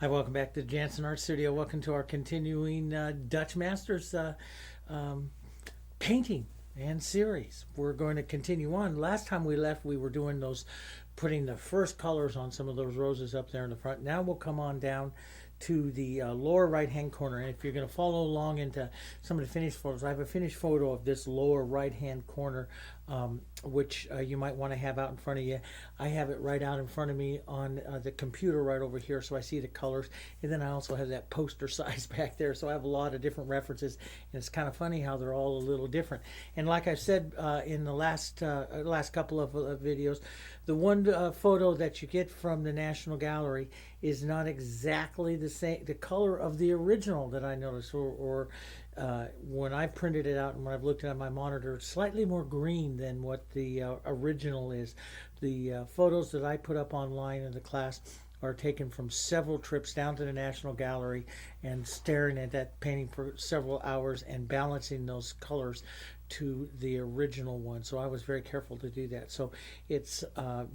Hi, welcome back to Jansen Art Studio. Welcome to our continuing Dutch Masters um, painting and series. We're going to continue on. Last time we left, we were doing those, putting the first colors on some of those roses up there in the front. Now we'll come on down to the lower right hand corner. And if you're going to follow along into some of the finished photos, I have a finished photo of this lower right hand corner, which you might want to have out in front of you. I have it right out in front of me on the computer right over here, so I see the colors. And then I also have that poster size back there, so I have a lot of different references. And it's kind of funny how they're all a little different. And like I said in the last couple of videos, the one photo that you get from the National Gallery is not exactly the same, the color of the original that I noticed, or when I printed it out and when I've looked at my monitor, it's slightly more green than what the original is. The photos that I put up online in the class are taken from several trips down to the National Gallery and staring at that painting for several hours and balancing those colors to the original one. So I was very careful to do that. So it's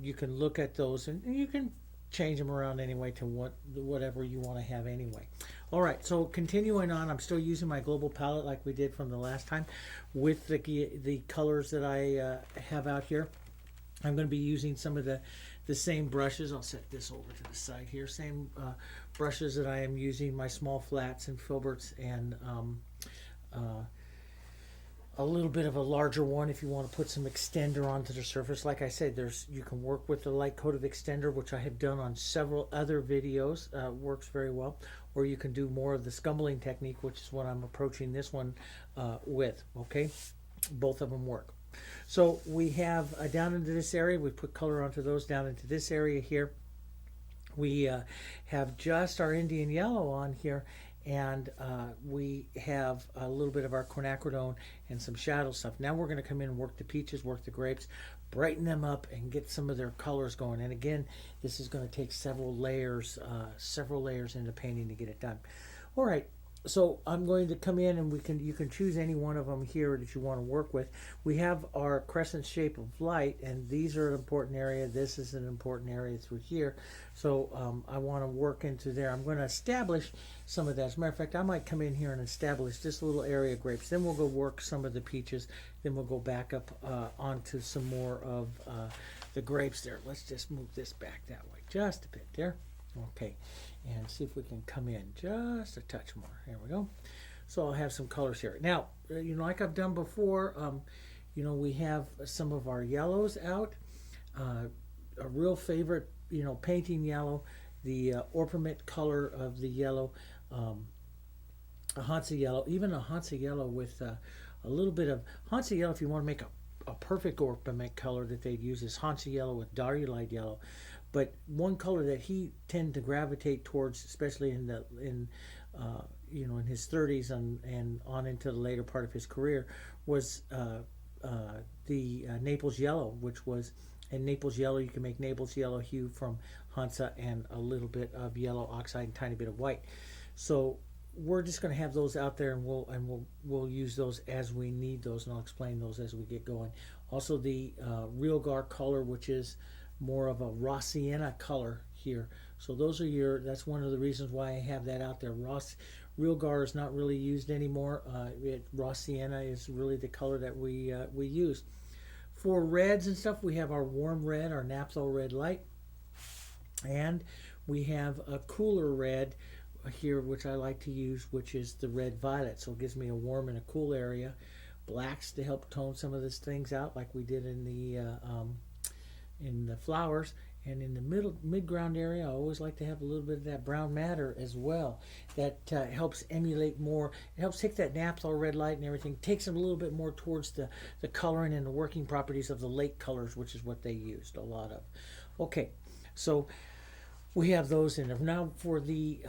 you can look at those and you can change them around anyway to whatever you want to have anyway. All right, so continuing on, I'm still using my global palette like we did from the last time with the colors that I have out here. I'm going to be using some of the same brushes. I'll set this over to the side here. Same brushes that I am using, my small flats and filberts, and a little bit of a larger one if you want to put some extender onto the surface. Like I said, you can work with the light coated extender, which I have done on several other videos. Works very well. Or you can do more of the scumbling technique, which is what I'm approaching this one with. Okay, both of them work. So we have down into this area, we put color onto those. Down into this area here, we have just our Indian yellow on here, and we have a little bit of our quinacridone and some shadow stuff. Now we're going to come in and work the peaches, work the grapes, brighten them up and get some of their colors going. And again, this is going to take several layers in the painting to get it done. All right. So I'm going to come in and you can choose any one of them here that you want to work with. We have our crescent shape of light, and these are an important area. This is an important area through here. So I want to work into there. I'm going to establish some of that. As a matter of fact, I might come in here and establish this little area of grapes. Then we'll go work some of the peaches. Then we'll go back up onto some more of the grapes there. Let's just move this back that way just a bit there. Okay, and see if we can come in just a touch more. There we go. So I'll have some colors here. Now, like I've done before, we have some of our yellows out. A real favorite, painting yellow, the orpiment color of the yellow, a Hansa yellow, even a Hansa yellow with a little bit of Hansa yellow. If you want to make a perfect orpiment color that they'd use is Hansa yellow with Darulite yellow. But one color that he tended to gravitate towards, especially in his 30s and on into the later part of his career, was the Naples yellow, which was, in Naples yellow you can make Naples yellow hue from Hansa and a little bit of yellow oxide and tiny bit of white. So we're just going to have those out there, and we'll use those as we need those, and I'll explain those as we get going. Also the Realgar color, which is more of a raw sienna color here. So that's one of the reasons why I have that out there. Realgar is not really used anymore. Raw sienna is really the color that we use. For reds and stuff, we have our warm red, our Naphthol red light, and we have a cooler red here, which I like to use, which is the red violet. So it gives me a warm and a cool area. Blacks to help tone some of these things out, like we did in the flowers. And in the mid-ground area, I always like to have a little bit of that brown matter as well. That helps emulate more. It helps take that Naphthol red light and everything, takes them a little bit more towards the coloring and the working properties of the lake colors, which is what they used a lot of. Okay, so we have those in there. Now for the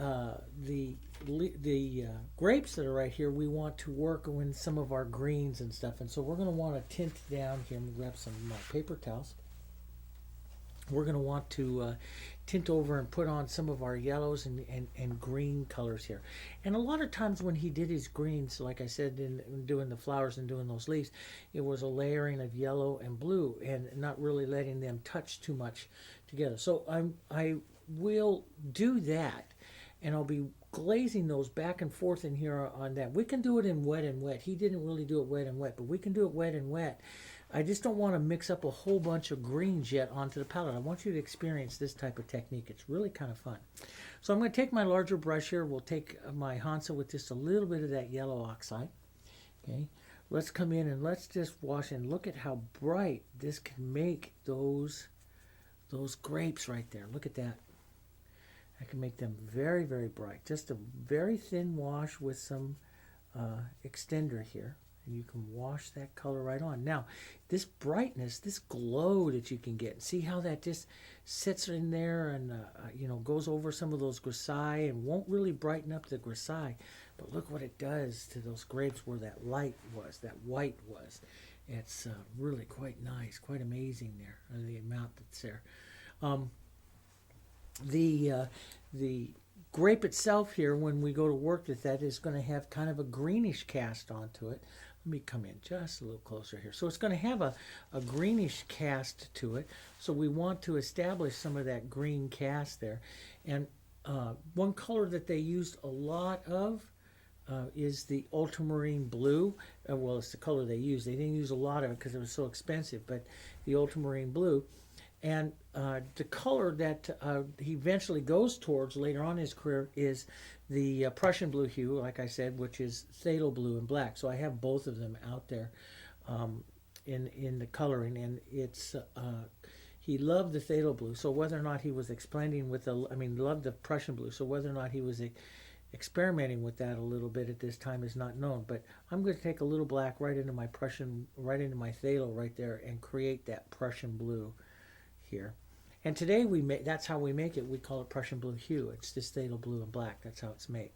grapes that are right here, we want to work with some of our greens and stuff. And so we're going to want to tint down here. I'm going to grab some paper towels. We're going to want to tint over and put on some of our yellows and green colors here. And a lot of times when he did his greens, like I said, in doing the flowers and doing those leaves, it was a layering of yellow and blue and not really letting them touch too much together. So I will do that and I'll be glazing those back and forth in here on that. We can do it in wet and wet. He didn't really do it wet and wet, but we can do it wet and wet. I just don't want to mix up a whole bunch of greens yet onto the palette. I want you to experience this type of technique. It's really kind of fun. So I'm going to take my larger brush here. We'll take my Hansa with just a little bit of that yellow oxide. Okay, let's come in and let's just wash and look at how bright this can make those grapes right there. Look at that. I can make them very, very bright. Just a very thin wash with some extender here. And you can wash that color right on. Now, this brightness, this glow that you can get, see how that just sits in there and, you know, goes over some of those grisaille and won't really brighten up the grisaille. But look what it does to those grapes where that light was, that white was. It's really quite nice, quite amazing there, the amount that's there. The grape itself here, when we go to work with that, is going to have kind of a greenish cast onto it. Let me come in just a little closer here. So it's going to have a greenish cast to it. So we want to establish some of that green cast there. And one color that they used a lot of is the ultramarine blue. Well, it's the color they used. They didn't use a lot of it because it was so expensive, but the ultramarine blue. And the color that he eventually goes towards later on in his career is the Prussian blue hue, like I said, which is phthalo blue and black. So I have both of them out there in the coloring, and it's he loved the phthalo blue. So whether or not he was experimenting with loved the Prussian blue. So whether or not he was experimenting with that a little bit at this time is not known. But I'm going to take a little black right into my phthalo right there and create that Prussian blue here. And today that's how we make it. We call it Prussian blue hue. It's just phthalo blue and black. That's how it's made.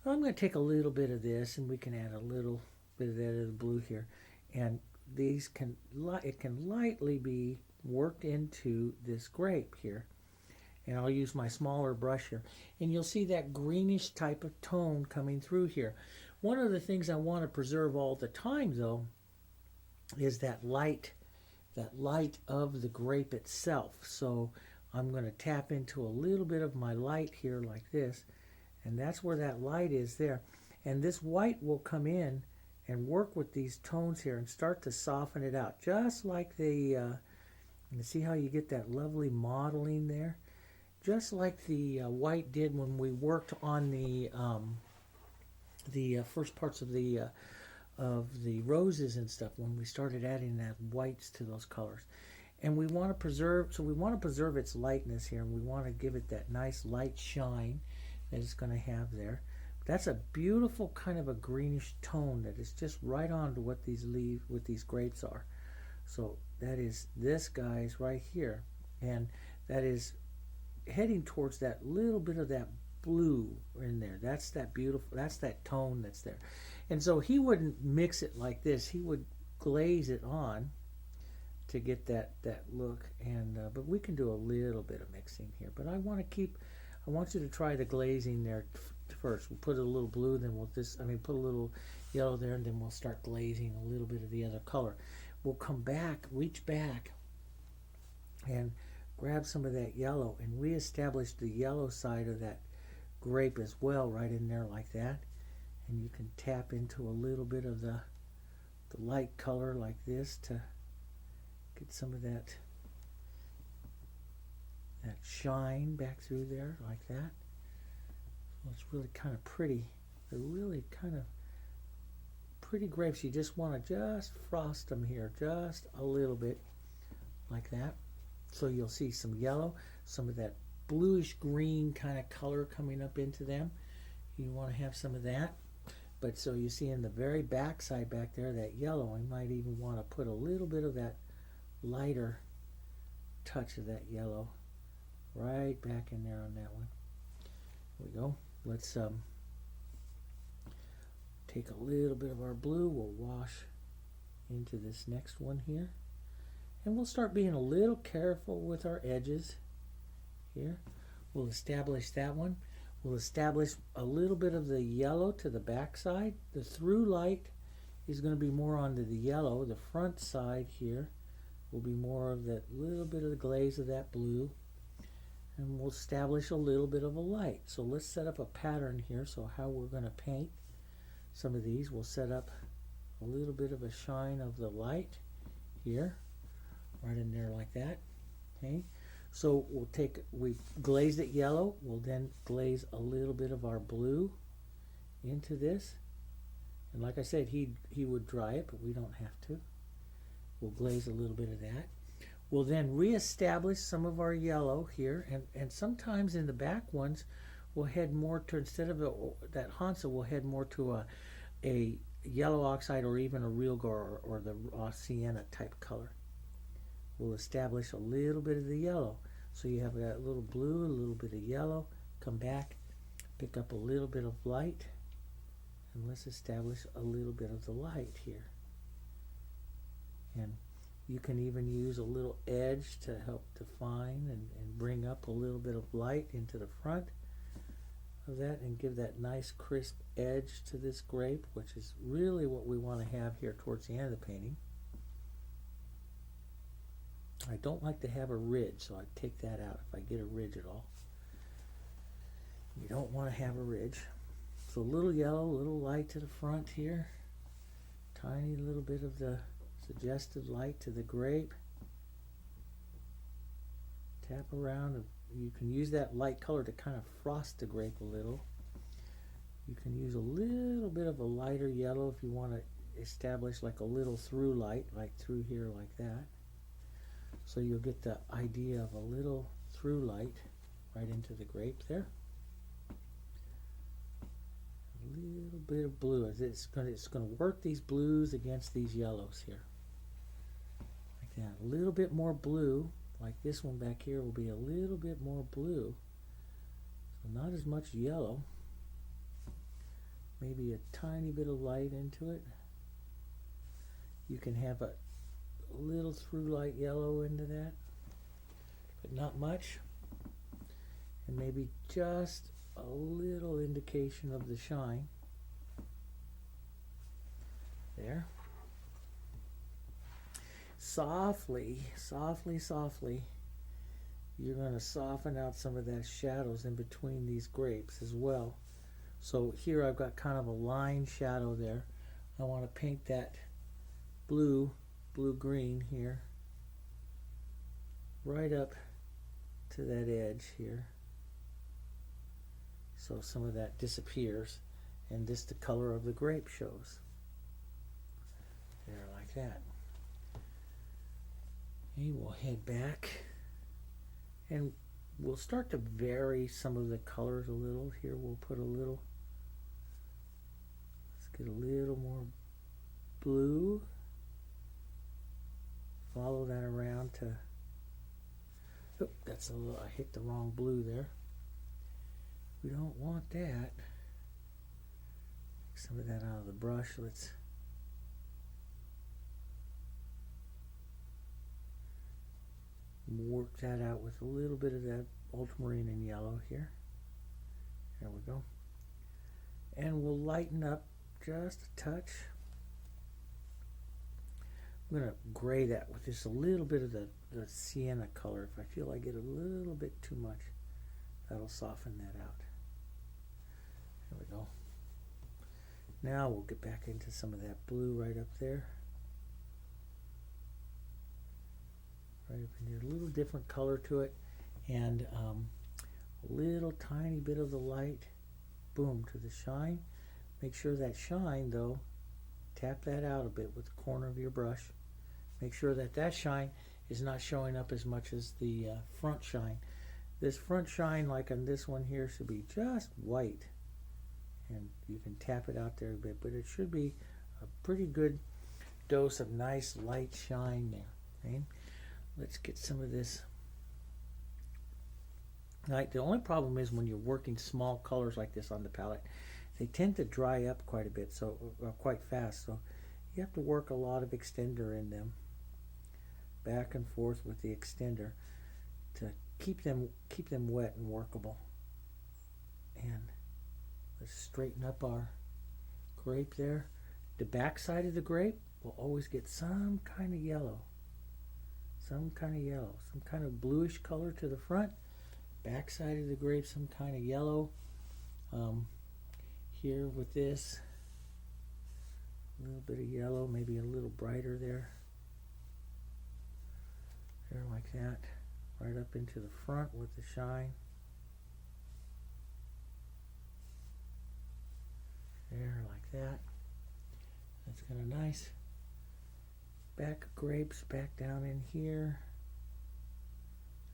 Well, I'm going to take a little bit of this, and we can add a little bit of that of the blue here. And it can lightly be worked into this grape here. And I'll use my smaller brush here. And you'll see that greenish type of tone coming through here. One of the things I want to preserve all the time, though, is that light of the grape itself. So I'm going to tap into a little bit of my light here like this, and that's where that light is there. And this white will come in and work with these tones here and start to soften it out, just like you see how you get that lovely modeling there, just like the white did when we worked on the first parts of the roses and stuff, when we started adding that whites to those colors. And we want to preserve its lightness here, and we want to give it that nice light shine that it's going to have there. That's a beautiful kind of a greenish tone that is just right on to what these grapes are. So that is this guy's right here, and that is heading towards that little bit of that blue in there. That's that tone that's there. And so he wouldn't mix it like this. He would glaze it on to get that look. And but we can do a little bit of mixing here. But I want you to try the glazing there first. We'll put a little blue, then put a little yellow there, and then we'll start glazing a little bit of the other color. We'll come back, reach back, and grab some of that yellow and reestablish the yellow side of that grape as well, right in there like that. And you can tap into a little bit of the light color like this to get some of that shine back through there like that. So it's really kind of pretty. They're really kind of pretty grapes. You just want to just frost them here just a little bit like that. So you'll see some yellow, some of that bluish green kind of color coming up into them. You want to have some of that. But so you see in the very back side back there, that yellow, I might even want to put a little bit of that lighter touch of that yellow right back in there on that one. There we go. Let's take a little bit of our blue. We'll wash into this next one here. And we'll start being a little careful with our edges here. We'll establish that one. We'll establish a little bit of the yellow to the back side. The through light is going to be more onto the yellow. The front side here will be more of that little bit of the glaze of that blue. and we'll establish a little bit of a light. So let's set up a pattern here. So how we're going to paint some of these, we'll set up a little bit of a shine of the light here, right in there like that. Okay, so we glazed it yellow, we'll then glaze a little bit of our blue into this, and like I said, he would dry it, but we don't have to. We'll glaze a little bit of that. We'll then reestablish some of our yellow here, and sometimes in the back ones we'll head more to, instead of that Hansa, we'll head more to a yellow oxide or even a real gold or the raw sienna type color. We'll establish a little bit of the yellow. So you have that little blue, a little bit of yellow, come back, pick up a little bit of light, and let's establish a little bit of the light here. And you can even use a little edge to help define and bring up a little bit of light into the front of that and give that nice crisp edge to this grape, which is really what we want to have here towards the end of the painting. I don't like to have a ridge, so I take that out if I get a ridge at all. You don't want to have a ridge. So a little yellow, a little light to the front here. Tiny little bit of the suggested light to the grape. Tap around. You can use that light color to kind of frost the grape a little. You can use a little bit of a lighter yellow if you want to establish like a little through light, like through here like that. So you'll get the idea of a little through light right into the grape there. A little bit of blue. It's going to work these blues against these yellows here. Like that. A little bit more blue. Like this one back here will be a little bit more blue. So not as much yellow. Maybe a tiny bit of light into it. You can have a little through light yellow into that, but not much. And maybe just a little indication of the shine. There. Softly, softly, softly, you're going to soften out some of that shadows in between these grapes as well. So here I've got kind of a line shadow there. I want to paint that blue-green here right up to that edge here. So some of that disappears and just the color of the grape shows. There, like that. Okay, we'll head back and we'll start to vary some of the colors a little. Here we'll put a little, let's get a little more blue. Follow that around to, oh, that's a little, I hit the wrong blue there. We don't want that. Take some of that out of the brush. Let's work that out with a little bit of that ultramarine and yellow here. There we go. And we'll lighten up just a touch. I'm going to gray that with just a little bit of the sienna color. If I feel I get a little bit too much, that'll soften that out. There we go. Now we'll get back into some of that blue right up there. Right up in here, a little different color to it, and a little tiny bit of the light, boom, to the shine. Make sure that shine, though, tap that out a bit with the corner of your brush. Make sure that that shine is not showing up as much as the front shine. This front shine, like on this one here, should be just white, and you can tap it out there a bit, but it should be a pretty good dose of nice light shine there. Okay? Let's get some of this. Right, the only problem is when you're working small colors like this on the palette, they tend to dry up quite a bit, so quite fast. So you have to work a lot of extender in them, back and forth with the extender to keep them wet and workable. And let's straighten up our grape there. The back side of the grape will always get some kind of yellow. Some kind of yellow, some kind of bluish color to the front, back side of the grape some kind of yellow. Here with this, a little bit of yellow, maybe a little brighter there. There like that. Right up into the front with the shine. There like that. That's kind of nice. Back grapes back down in here.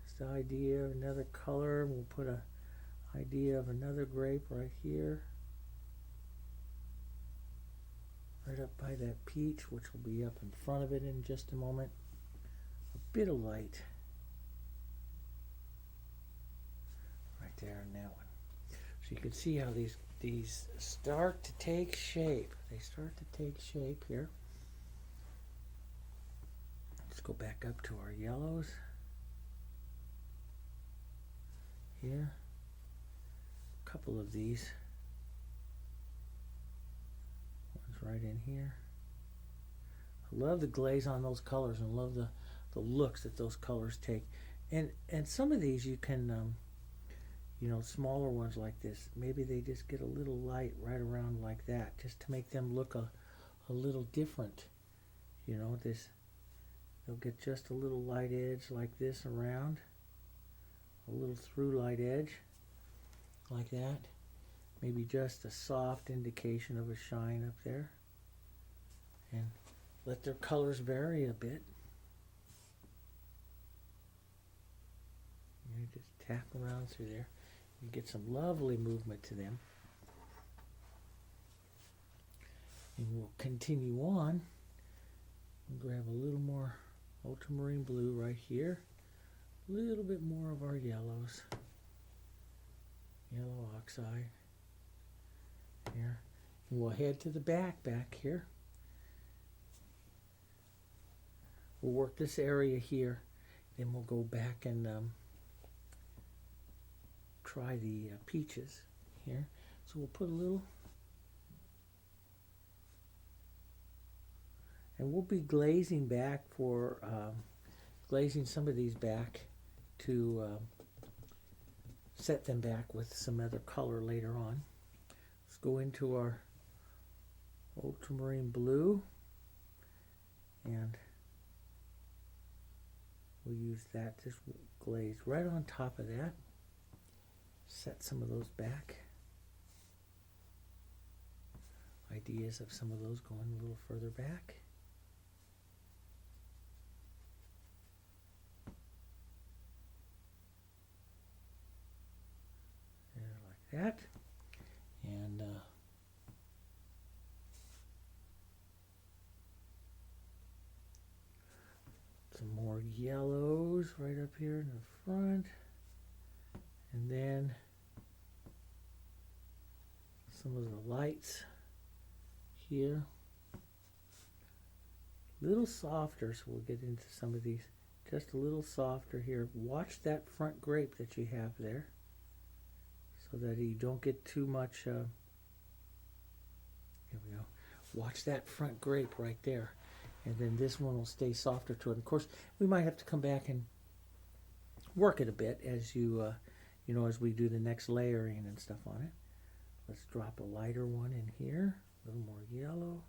Just the idea of another color. We'll put a idea of another grape right here. Right up by that peach, which will be up in front of it in just a moment. A bit of light. Right there in that one. So you can see how these start to take shape. They start to take shape here. Let's go back up to our yellows. Here. A couple of these. One's right in here. I love the glaze on those colors and love the looks that those colors take. And some of these you can, you know, smaller ones like this, maybe they just get a little light right around like that, just to make them look a little different. You know, they'll get just a little light edge like this around, a little through light edge like that. Maybe just a soft indication of a shine up there. And let their colors vary a bit. You just tap around through there. You get some lovely movement to them. And we'll continue on and grab a little more ultramarine blue right here. A little bit more of our yellows. Yellow oxide. Here. And we'll head to the back here. We'll work this area here. Then we'll go back and try the peaches here. So we'll put a little, and we'll be glazing back for glazing some of these back to set them back with some other color later on. Let's go into our ultramarine blue, and we'll use that just glaze right on top of that. Set some of those back. Ideas of some of those going a little further back. There, like that. And some more yellows right up here in the front. And then some of the lights here. A little softer, so we'll get into some of these. Just a little softer here. Watch that front grape that you have there, so that you don't get too much. Here we go. Watch that front grape right there. And then this one will stay softer to it. Of course, we might have to come back and work it a bit as you as we do the next layering and stuff on it. Let's drop a lighter one in here, a little more yellow.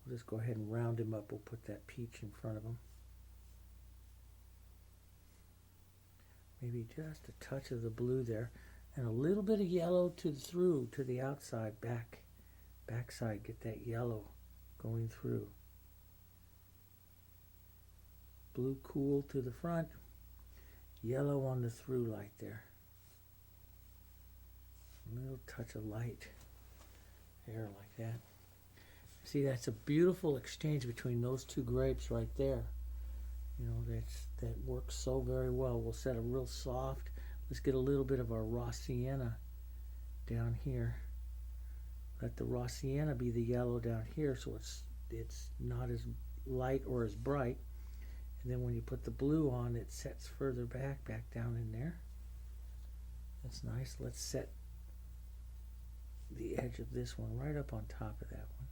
We'll just go ahead and round him up. We'll put that peach in front of him. Maybe just a touch of the blue there, and a little bit of yellow to the outside, backside. Get that yellow going through. Blue cool to the front. Yellow on the through light there. A little touch of light there like that. See, that's a beautiful exchange between those two grapes right there. You know, that works so very well. We'll set a real soft. Let's get a little bit of our raw sienna down here. Let the raw sienna be the yellow down here, so it's not as light or as bright. And then when you put the blue on, it sets further back down in there. That's nice. Let's set the edge of this one right up on top of that one.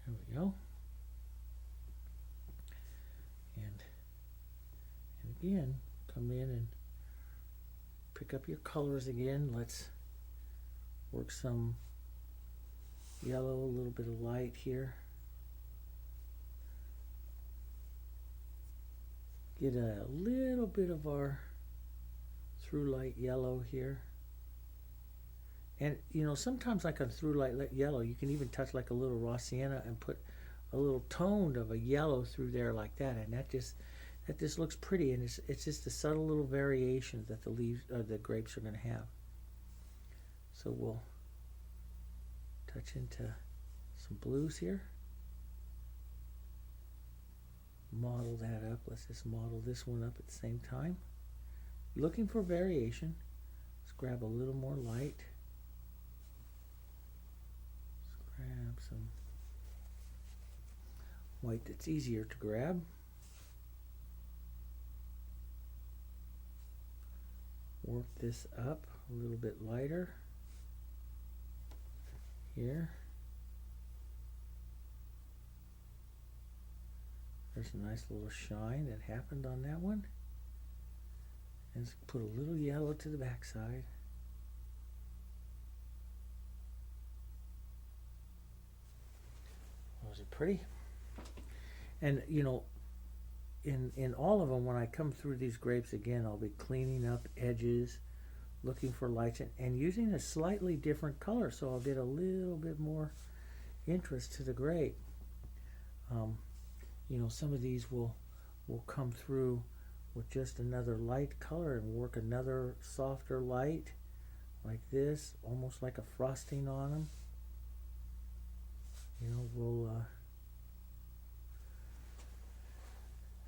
There we go. And again, come in and pick up your colors again. Let's work some yellow, a little bit of light here. Get a little bit of our through light yellow here. And you know, sometimes like on through light yellow, you can even touch like a little raw sienna and put a little tone of a yellow through there like that, and that just looks pretty. And it's just a subtle little variation that the leaves or the grapes are going to have. So we'll touch into some blues here. Model that up. Let's just model this one up at the same time. Looking for variation. Let's grab a little more light. Let's grab some white that's easier to grab. Work this up a little bit lighter here. There's a nice little shine that happened on that one. And let's put a little yellow to the backside. Was it pretty? And you know, in all of them, when I come through these grapes again, I'll be cleaning up edges, looking for lights, and using a slightly different color, so I'll get a little bit more interest to the grape. You know, some of these will come through with just another light color and work another softer light like this, almost like a frosting on them. You know, we'll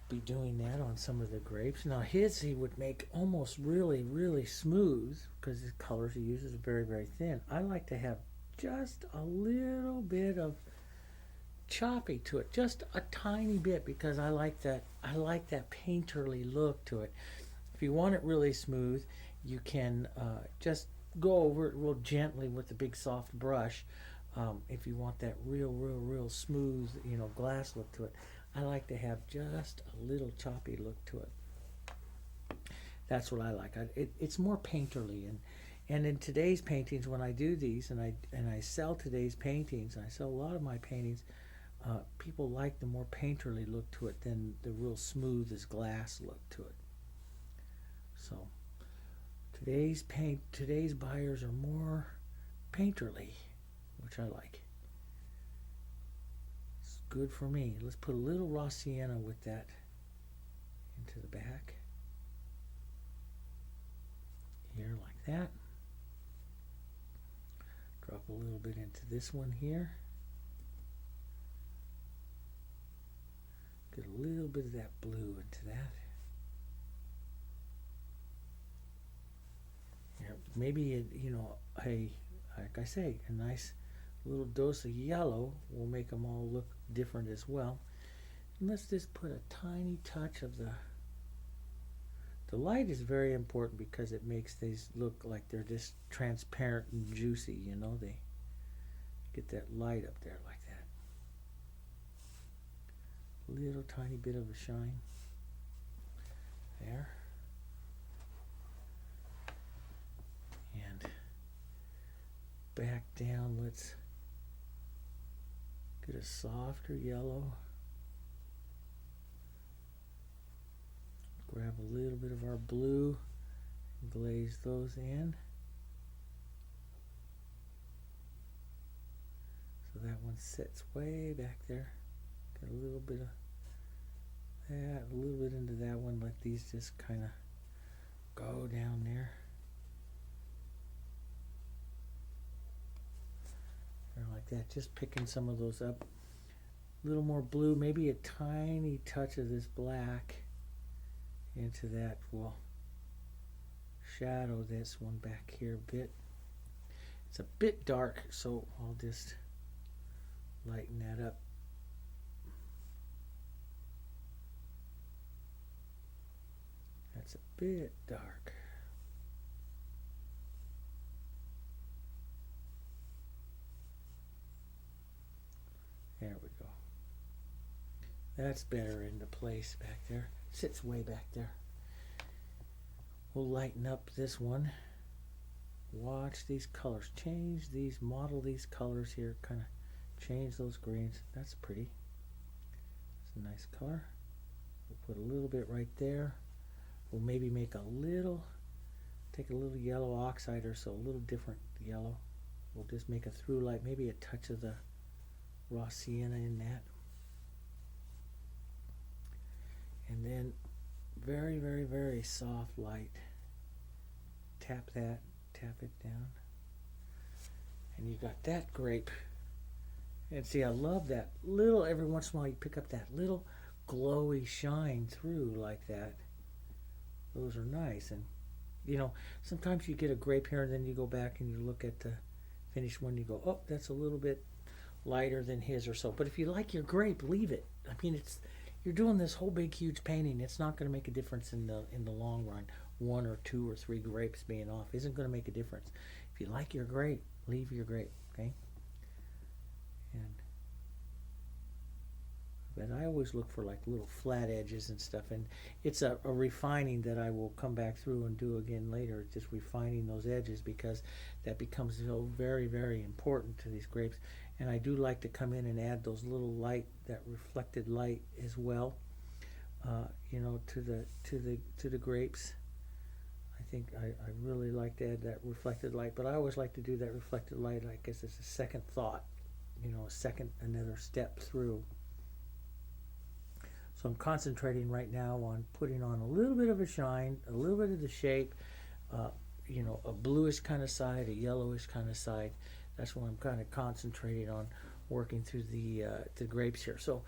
be doing that on some of the grapes. Now his he would make almost really smooth because the colors he uses are very thin. I like to have just a little bit of choppy to it, just a tiny bit, because I like that painterly look to it. If you want it really smooth, you can just go over it real gently with the big soft brush. If you want that real smooth, you know, glass look to it, I like to have just a little choppy look to it. That's what I like. It's more painterly, and in today's paintings, when I do these and I sell today's paintings, I sell a lot of my paintings. People like the more painterly look to it than the real smooth as glass look to it. So today's buyers are more painterly, which I like. It's good for me. Let's put a little raw sienna with that into the back here like that. Drop a little bit into this one here. Get a little bit of that blue into that. Yeah, maybe like I say, a nice little dose of yellow will make them all look different as well. And let's just put a tiny touch of the light is very important because it makes these look like they're just transparent and juicy. You know, they get that light up there like that. Little tiny bit of a shine there, and back down. Let's get a softer yellow. Grab a little bit of our blue and glaze those in. So that one sits way back there. Got a little bit of that, a little bit into that one. Let these just kind of go down there. Or like that, just picking some of those up. A little more blue, maybe a tiny touch of this black into that will shadow this one back here a bit. It's a bit dark, so I'll just lighten that up. That's a bit dark. There we go. That's better into place back there. Sits way back there. We'll lighten up this one. Watch these colors. Change these, model these colors here. Kind of change those greens. That's pretty. It's a nice color. We'll put a little bit right there. We'll maybe make a little, take a little yellow oxide or so, a little different yellow. We'll just make a through light, maybe a touch of the raw sienna in that. And then very, very, very soft light. Tap that, tap it down. And you got that grape. And see, I love that little, every once in a while you pick up that little glowy shine through like that. Those are nice. And you know, sometimes you get a grape here and then you go back and you look at the finished one, you go, oh, that's a little bit lighter than his or so. But if you like your grape, leave it. I mean, it's, you're doing this whole big huge painting. It's not going to make a difference in the long run. 1 or 2 or 3 grapes being off isn't going to make a difference. If you like your grape, leave your grape, okay? And but I always look for like little flat edges and stuff, and it's a refining that I will come back through and do again later, just refining those edges, because that becomes so very, very important to these grapes. And I do like to come in and add those little light, that reflected light as well, you know, to the grapes. I think I really like to add that reflected light, but I always like to do that reflected light, I guess, as a second thought, you know, another step through. So I'm concentrating right now on putting on a little bit of a shine, a little bit of the shape, you know, a bluish kind of side, a yellowish kind of side. That's what I'm kind of concentrating on, working through the grapes here. So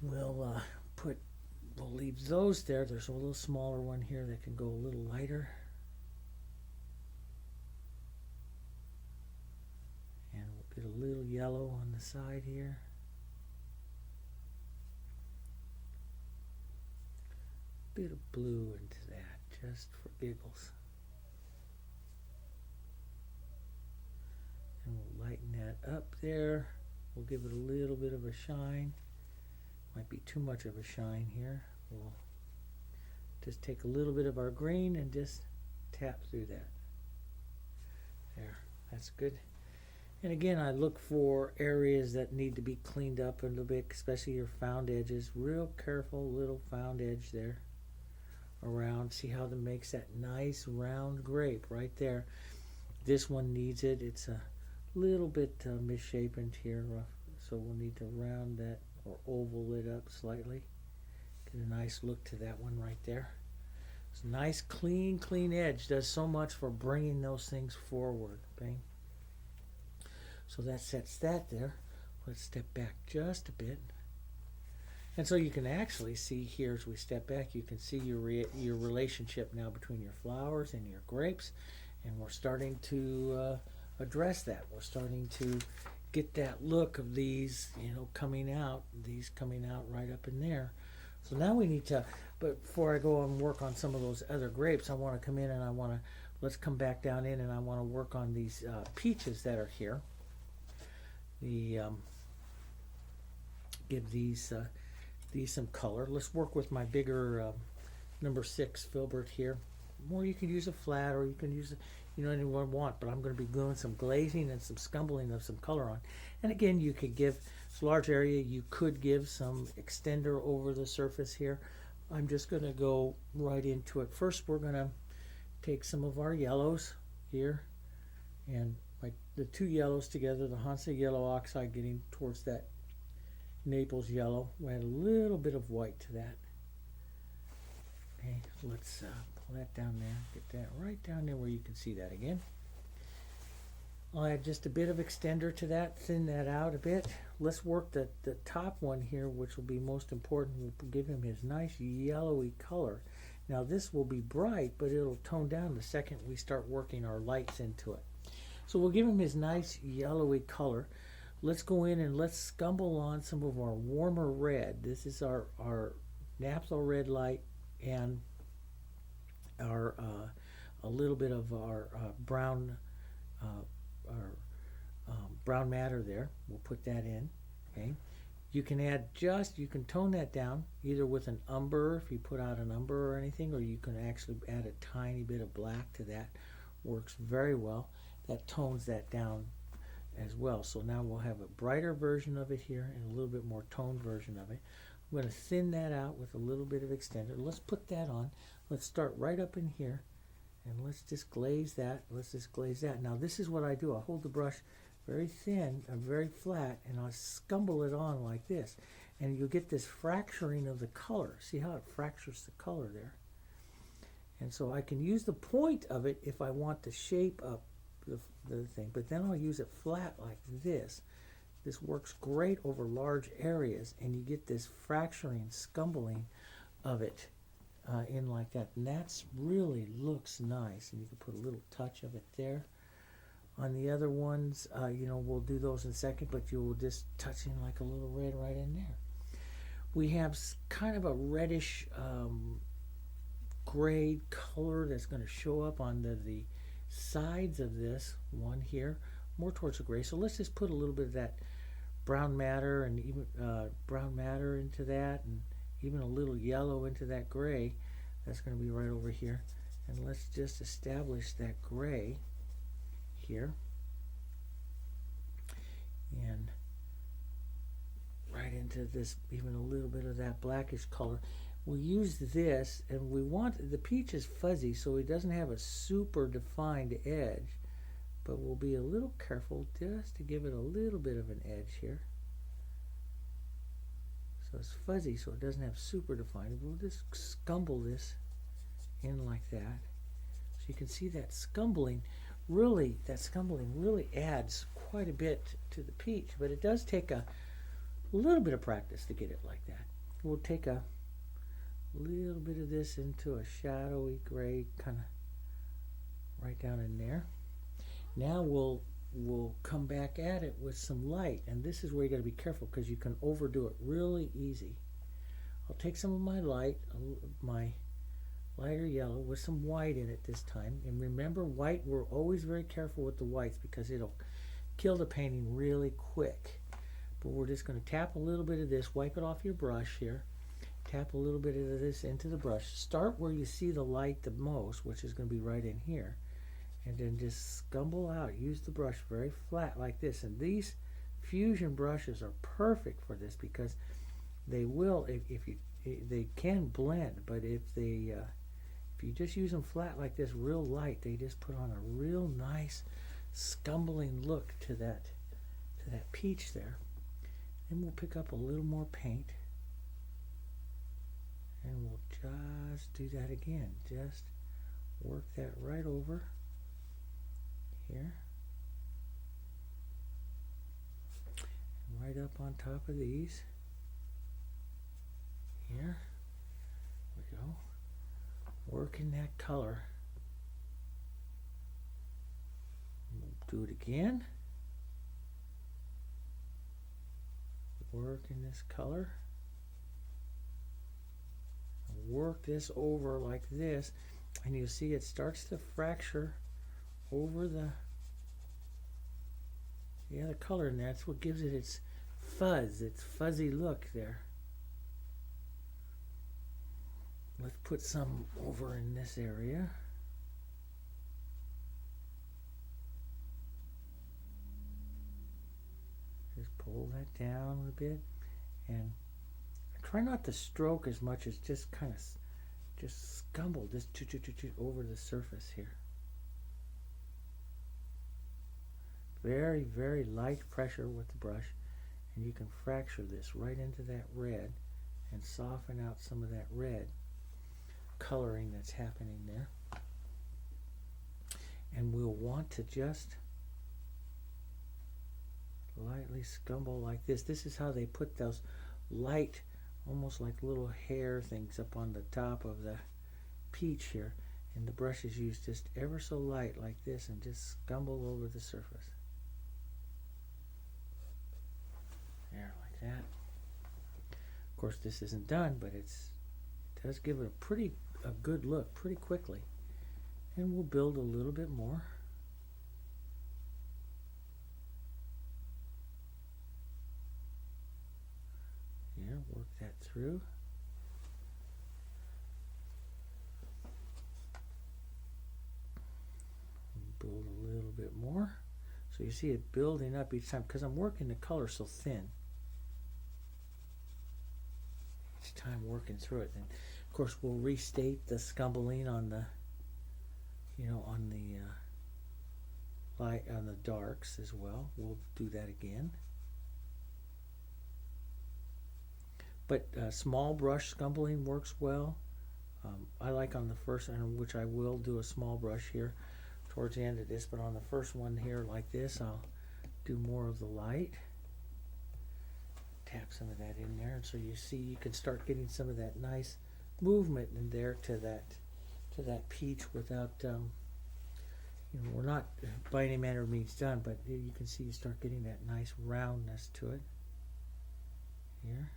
we'll leave those there. There's a little smaller one here that can go a little lighter. And we'll get a little yellow on the side here. Bit of blue into that, just for giggles. And we'll lighten that up there. We'll give it a little bit of a shine. Might be too much of a shine here. We'll just take a little bit of our green and just tap through that. There, that's good. And again, I look for areas that need to be cleaned up a little bit, especially your found edges. Real careful little found edge there around. See how that makes that nice round grape right there. This one needs it. It's a little bit misshapen here, rough, so we'll need to round that or oval it up slightly. Get a nice look to that one right there. It's a nice clean edge. Does so much for bringing those things forward. Okay? So that sets that there. Let's step back just a bit. And so you can actually see here as we step back, you can see your relationship now between your flowers and your grapes. And we're starting to address that. We're starting to get that look of these, you know, coming out right up in there. So now we need to, but before I go and work on some of those other grapes, I want to come in and let's come back down in, and I want to work on these peaches that are here. Give these some color. Let's work with my bigger number 6 filbert here. Or you can use a flat, or you can use anyone want, but I'm going to be doing some glazing and some scumbling of some color on. And again, you could give this large area, you could give some extender over the surface here. I'm just going to go right into it. First, we're going to take some of our yellows here, and the 2 yellows together, the Hansa yellow oxide getting towards that Naples yellow. We'll add a little bit of white to that. Okay, let's pull that down there. Get that right down there where you can see that again. I'll add just a bit of extender to that, thin that out a bit. Let's work the top one here, which will be most important. We'll give him his nice yellowy color. Now this will be bright, but it'll tone down the second we start working our lights into it. So we'll give him his nice yellowy color. Let's go in and let's scumble on some of our warmer red. This is our naphtha red light and our a little bit of our brown brown matter there. We'll put that in. Okay, You can you can tone that down either with an umber, if you put out an umber or anything, or you can actually add a tiny bit of black to that. Works very well. That tones that down as well. So now we'll have a brighter version of it here and a little bit more toned version of it. I'm going to thin that out with a little bit of extender. Let's put that on. Let's start right up in here and let's just glaze that. Let's just glaze that. Now this is what I do. I hold the brush very thin and very flat and I'll scumble it on like this. And you'll get this fracturing of the color. See how it fractures the color there? And so I can use the point of it if I want to shape up the thing, but then I'll use it flat like this. This works great over large areas and you get this fracturing, scumbling of it in like that. And that's really looks nice. And you can put a little touch of it there. On the other ones, you know, we'll do those in a second, but you'll just touch in like a little red right in there. We have kind of a reddish gray color that's going to show up on the sides of this one here, more towards the gray. So let's just put a little bit of that brown matter and even brown matter into that, and even a little yellow into that gray. That's going to be right over here. And let's just establish that gray here. And right into this, even a little bit of that blackish color. We'll use this, and we want, the peach is fuzzy, so it doesn't have a super defined edge, but we'll be a little careful just to give it a little bit of an edge here. So it's fuzzy, so it doesn't have super defined. We'll just scumble this in like that. So you can see that scumbling really adds quite a bit to the peach, but it does take a little bit of practice to get it like that. We'll take a little bit of this into a shadowy gray, kind of right down in there. Now we'll come back at it with some light, and this is where you got to be careful because you can overdo it really easy. I'll take some of my my lighter yellow with some white in it this time, and remember, white, we're always very careful with the whites because it'll kill the painting really quick. But we're just going to tap a little bit of this, wipe it off your brush here. Tap a little bit of this into the brush. Start where you see the light the most, which is going to be right in here. And then just scumble out. Use the brush very flat like this. And these fusion brushes are perfect for this because they will, they can blend, but if you just use them flat like this, real light, they just put on a real nice scumbling look to that peach there. Then we'll pick up a little more paint. And we'll just do that again. Just work that right over here. And right up on top of these. Here we go. Working that color. We'll do it again. Working this color. Work this over like this, and you see it starts to fracture over the other color, and that's what gives it its fuzz, its fuzzy look there. Let's put some over in this area. Just pull that down a bit, and try not to stroke as much as just kind of just scumble just over the surface here. Very, very light pressure with the brush, and you can fracture this right into that red and soften out some of that red coloring that's happening there. And we'll want to just lightly scumble like this. This is how they put those light, almost like little hair things up on the top of the peach here, and the brush is used just ever so light like this and just scumble over the surface there like that. Of course this isn't done, but it does give it a good look pretty quickly, and we'll build a little bit more. Here, work that through. Build a little bit more. So you see it building up each time because I'm working the color so thin. Each time working through it. And of course we'll restate the scumbling on the, on the light, on the darks as well. We'll do that again. But small brush scumbling works well. I like on the first one, which I will do a small brush here towards the end of this, but on the first one here like this, I'll do more of the light. Tap some of that in there, and so you see you can start getting some of that nice movement in there to that peach without, we're not by any manner of means done, but you can see you start getting that nice roundness to it here.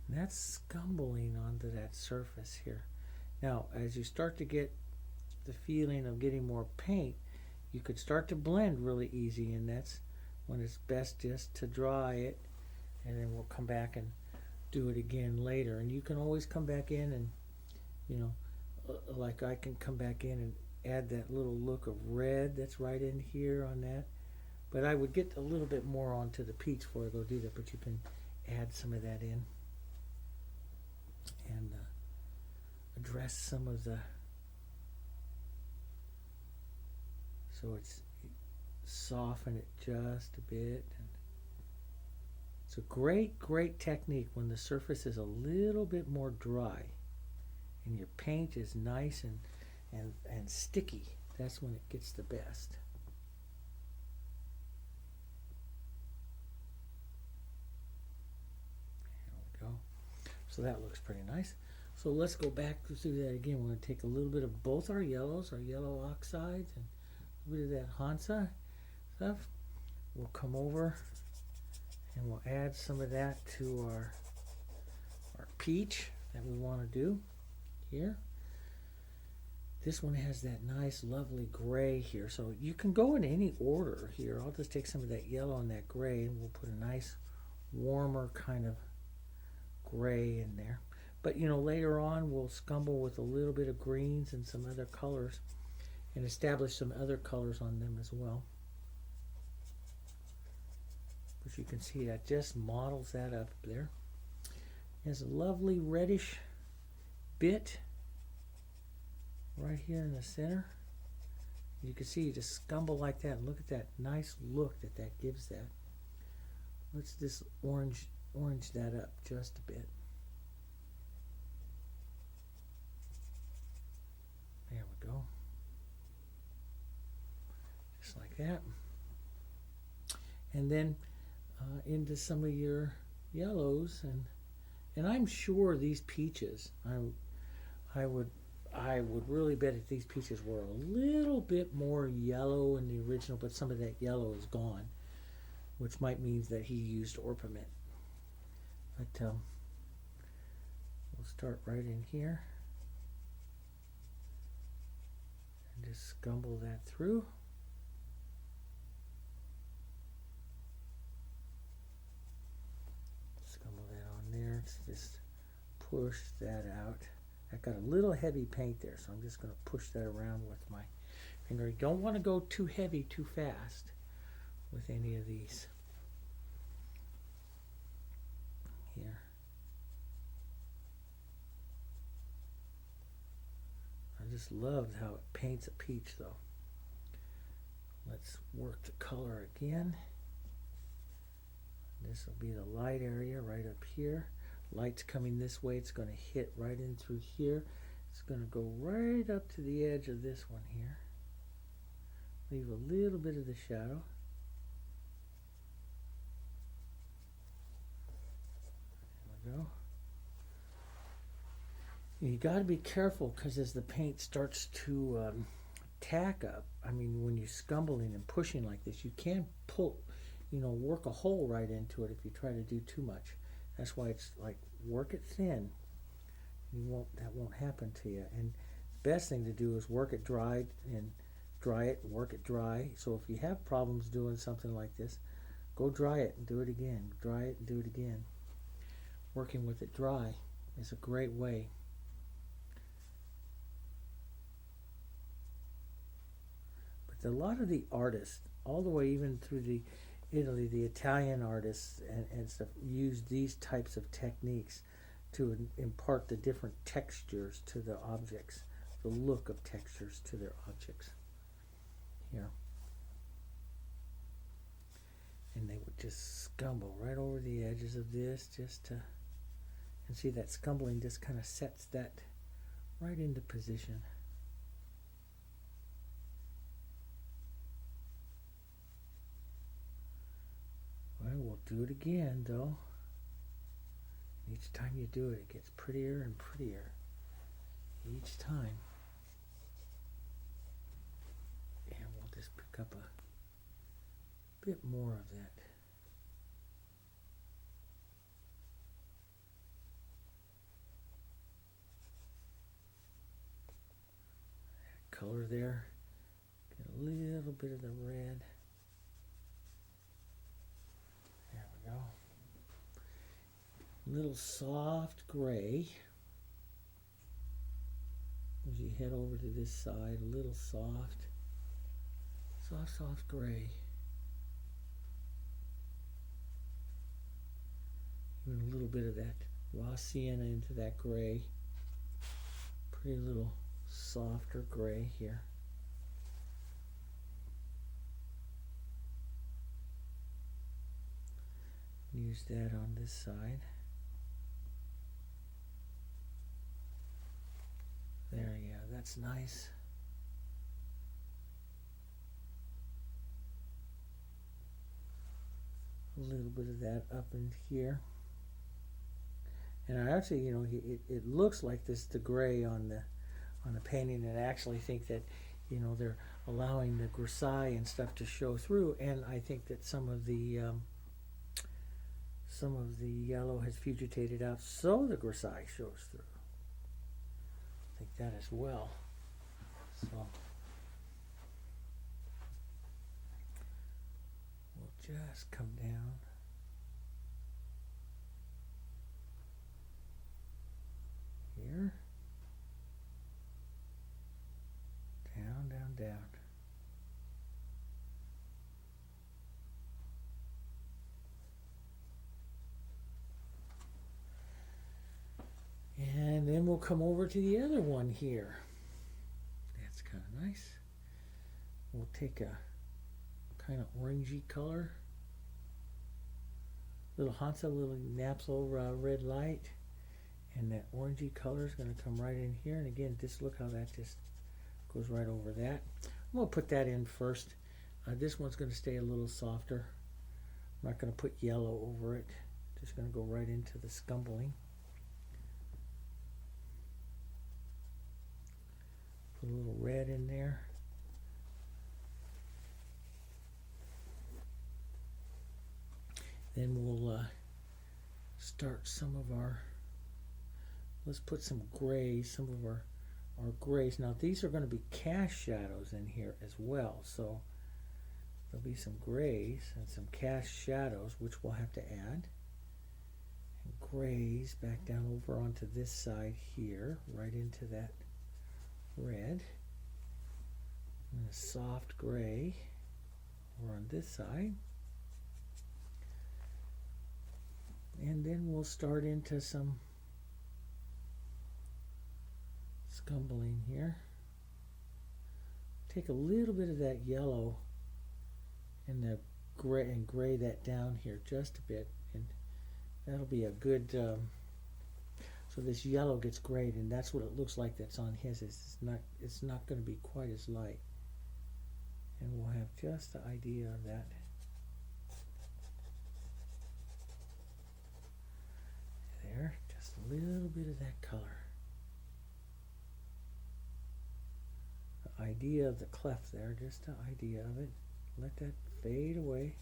And that's scumbling onto that surface here. Now, as you start to get the feeling of getting more paint, you could start to blend really easy, and that's when it's best just to dry it, and then we'll come back and do it again later. And you can always come back in and, like I can come back in and add that little look of red that's right in here on that. But I would get a little bit more onto the peach before I go do that, but you can add some of that in and address some of the, so it's soften it just a bit. And it's a great technique when the surface is a little bit more dry and your paint is nice and sticky. That's when it gets the best. There we go. So that looks pretty nice. So let's go back through that again. We're going to take a little bit of both our yellows, our yellow oxides, and a bit of that Hansa stuff. We'll come over and we'll add some of that to our peach that we want to do here. This one has that nice lovely gray here, so you can go in any order here. I'll just take some of that yellow and that gray, and we'll put a nice warmer kind of gray in there. But later on we'll scumble with a little bit of greens and some other colors and establish some other colors on them as well. But you can see that just models that up there. It has a lovely reddish bit right here in the center. You can see you just scumble like that, and look at that nice look that gives that. Let's just orange that up just a bit. There we go. Just like that. And then into some of your yellows, and I'm sure these peaches, I would really bet if these peaches were a little bit more yellow in the original, but some of that yellow is gone, which might mean that he used Orpiment. But we'll start right in here and just scumble that through. Scumble that on there. Just push that out. I got a little heavy paint there, so I'm just going to push that around with my finger. You don't want to go too heavy too fast with any of these. Here. I just loved how it paints a peach, though. Let's work the color again. This will be the light area right up here. Light's coming this way. It's going to hit right in through here. It's going to go right up to the edge of this one here. Leave a little bit of the shadow. There we go. You got to be careful, because as the paint starts to tack up, I mean, when you're scumbling and pushing like this, you can pull, work a hole right into it if you try to do too much. That's why it's like, work it thin. That won't happen to you. And the best thing to do is work it dry and dry it, work it dry. So if you have problems doing something like this, Go dry it and do it again. Dry it and do it again. Working with it dry is a great way. But a lot of the artists, all the way even through the Italy, the Italian artists and stuff, use these types of techniques to impart the different textures to the objects, the look of textures to their objects. Here. And they would just scumble right over the edges of this just to, and see that scumbling just kind of sets that right into position. Well, we'll do it again though. Each time you do it, it gets prettier and prettier each time. And we'll just pick up a bit more of that. Color there. Get a little bit of the red. There we go. Little soft gray. As you head over to this side, a little soft gray. Even a little bit of that raw sienna into that gray. Pretty little softer gray here. Use that on this side. There, yeah, that's nice. A little bit of that up in here. And I actually, you know, it looks like this, the gray on the painting, and I actually think that, you know, they're allowing the grisaille and stuff to show through, and I think that some of the yellow has fugitated out, so the grisaille shows through. I think that as well. So we'll just come down. Here. Down, down, down. And then we'll come over to the other one here. That's kind of nice. We'll take a kind of orangey color. Little Hansa, little naphtha red light. And that orangey color is going to come right in here. And again, just look how that just goes right over that. I'm going to put that in first. This one's going to stay a little softer. I'm not going to put yellow over it. Just going to go right into the scumbling. Put a little red in there. Then we'll start some of our, let's put some grays, some of our grays. Now these are going to be cast shadows in here as well, so there'll be some grays and some cast shadows which we'll have to add. And grays back down over onto this side here, right into that red. And a soft gray over on this side. And then we'll start into some scumbling here. Take a little bit of that yellow and the gray and gray that down here just a bit, and that'll be a good so this yellow gets grayed, and that's what it looks like that's on his. It's not going to be quite as light, and we'll have just the idea of that. There, just a little bit of that color. The idea of the cleft there, just the idea of it. Let that fade away.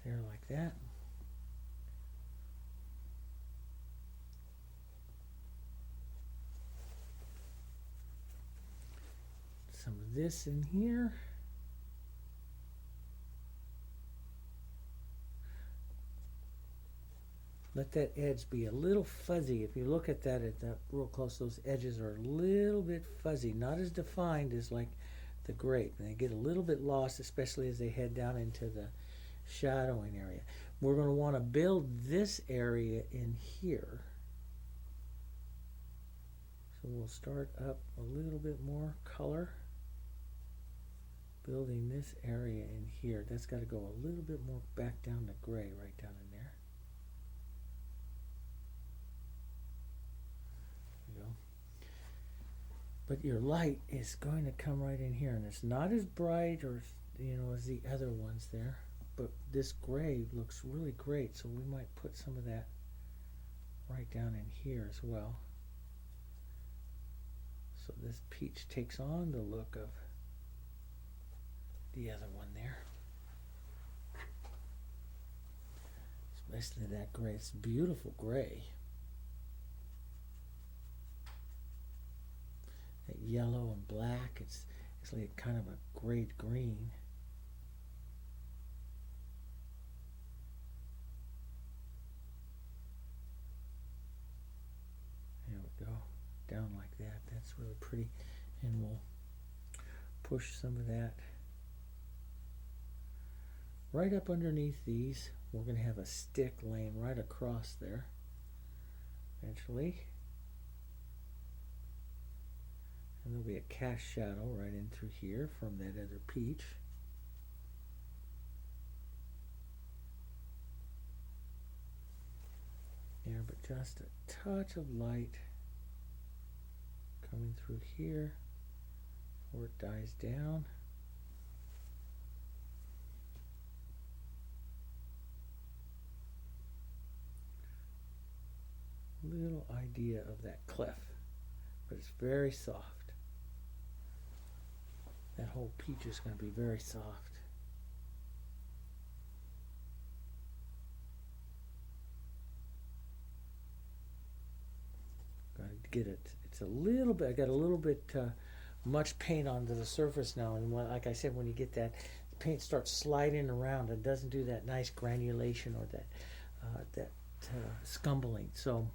There, like that. some of this in here. Let that edge be a little fuzzy. If you look at that real close, those edges are a little bit fuzzy, not as defined as like the grape. And they get a little bit lost, especially as they head down into the shadowing area. We're going to want to build this area in here. So we'll start up a little bit more color. Building this area in here. That's got to go a little bit more back down to gray, right down in there. But your light is going to come right in here, and it's not as bright or as the other ones there, but this gray looks really great, so we might put some of that right down in here as well. So this peach takes on the look of the other one there. Especially that gray. It's beautiful gray. That yellow and black, it's like kind of a great green. There we go, down like that. That's really pretty. And we'll push some of that right up underneath these. We're going to have a stick laying right across there eventually. And there'll be a cast shadow right in through here from that other peach. There, but just a touch of light coming through here before it dies down. Little idea of that clef, but it's very soft. That whole peach is going to be very soft. Got to get it. It's a little bit. I got a little bit much paint onto the surface now, and like I said, when you get that, the paint starts sliding around. It doesn't do that nice granulation or that scumbling. So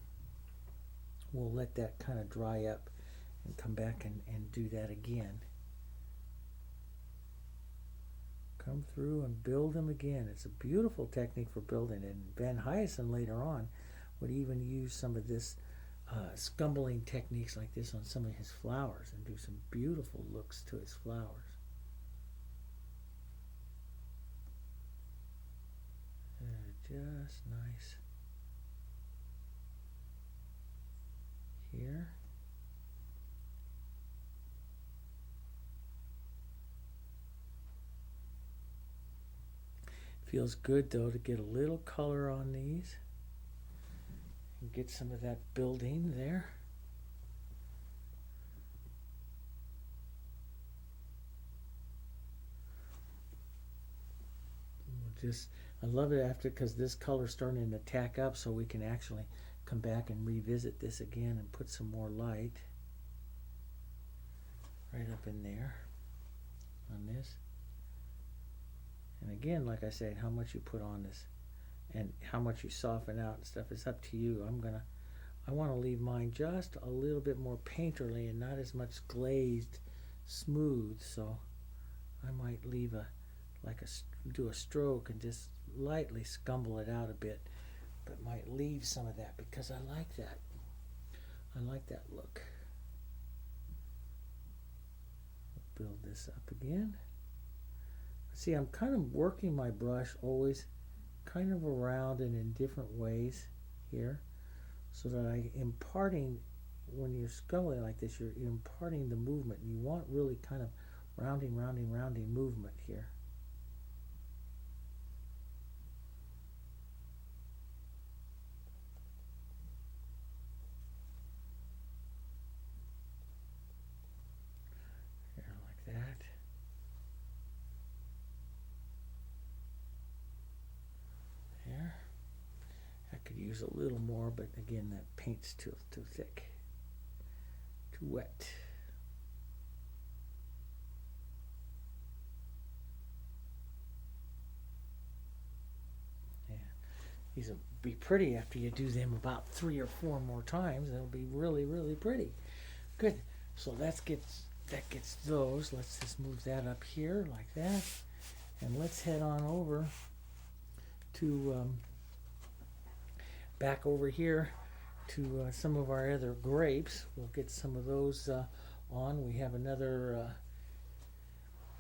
we'll let that kind of dry up and come back and do that again. Come through and build them again. It's a beautiful technique for building, and Van Hyacinth later on would even use some of this scumbling techniques like this on some of his flowers and do some beautiful looks to his flowers. Just nice. Here. Feels good though to get a little color on these and get some of that building there. I love it after, because this color's starting to tack up, so we can actually come back and revisit this again and put some more light right up in there on this. And again, like I said, how much you put on this and how much you soften out and stuff is up to you. I want to leave mine just a little bit more painterly and not as much glazed smooth, so I might leave do a stroke and just lightly scumble it out a bit, but might leave some of that because I like that. I like that look. Build this up again. See, I'm kind of working my brush always kind of around and in different ways here, so that I imparting, when you're scumbling like this, you're imparting the movement, and you want really kind of rounding movement here. Like that. There. I could use a little more, but again, that paint's too thick, too wet. These will be pretty after you do them about 3 or 4 more times. They'll be really, really pretty. Good. So that gets those. Let's just move that up here like that. And let's head on over to back over here to some of our other grapes. We'll get some of those on. We have another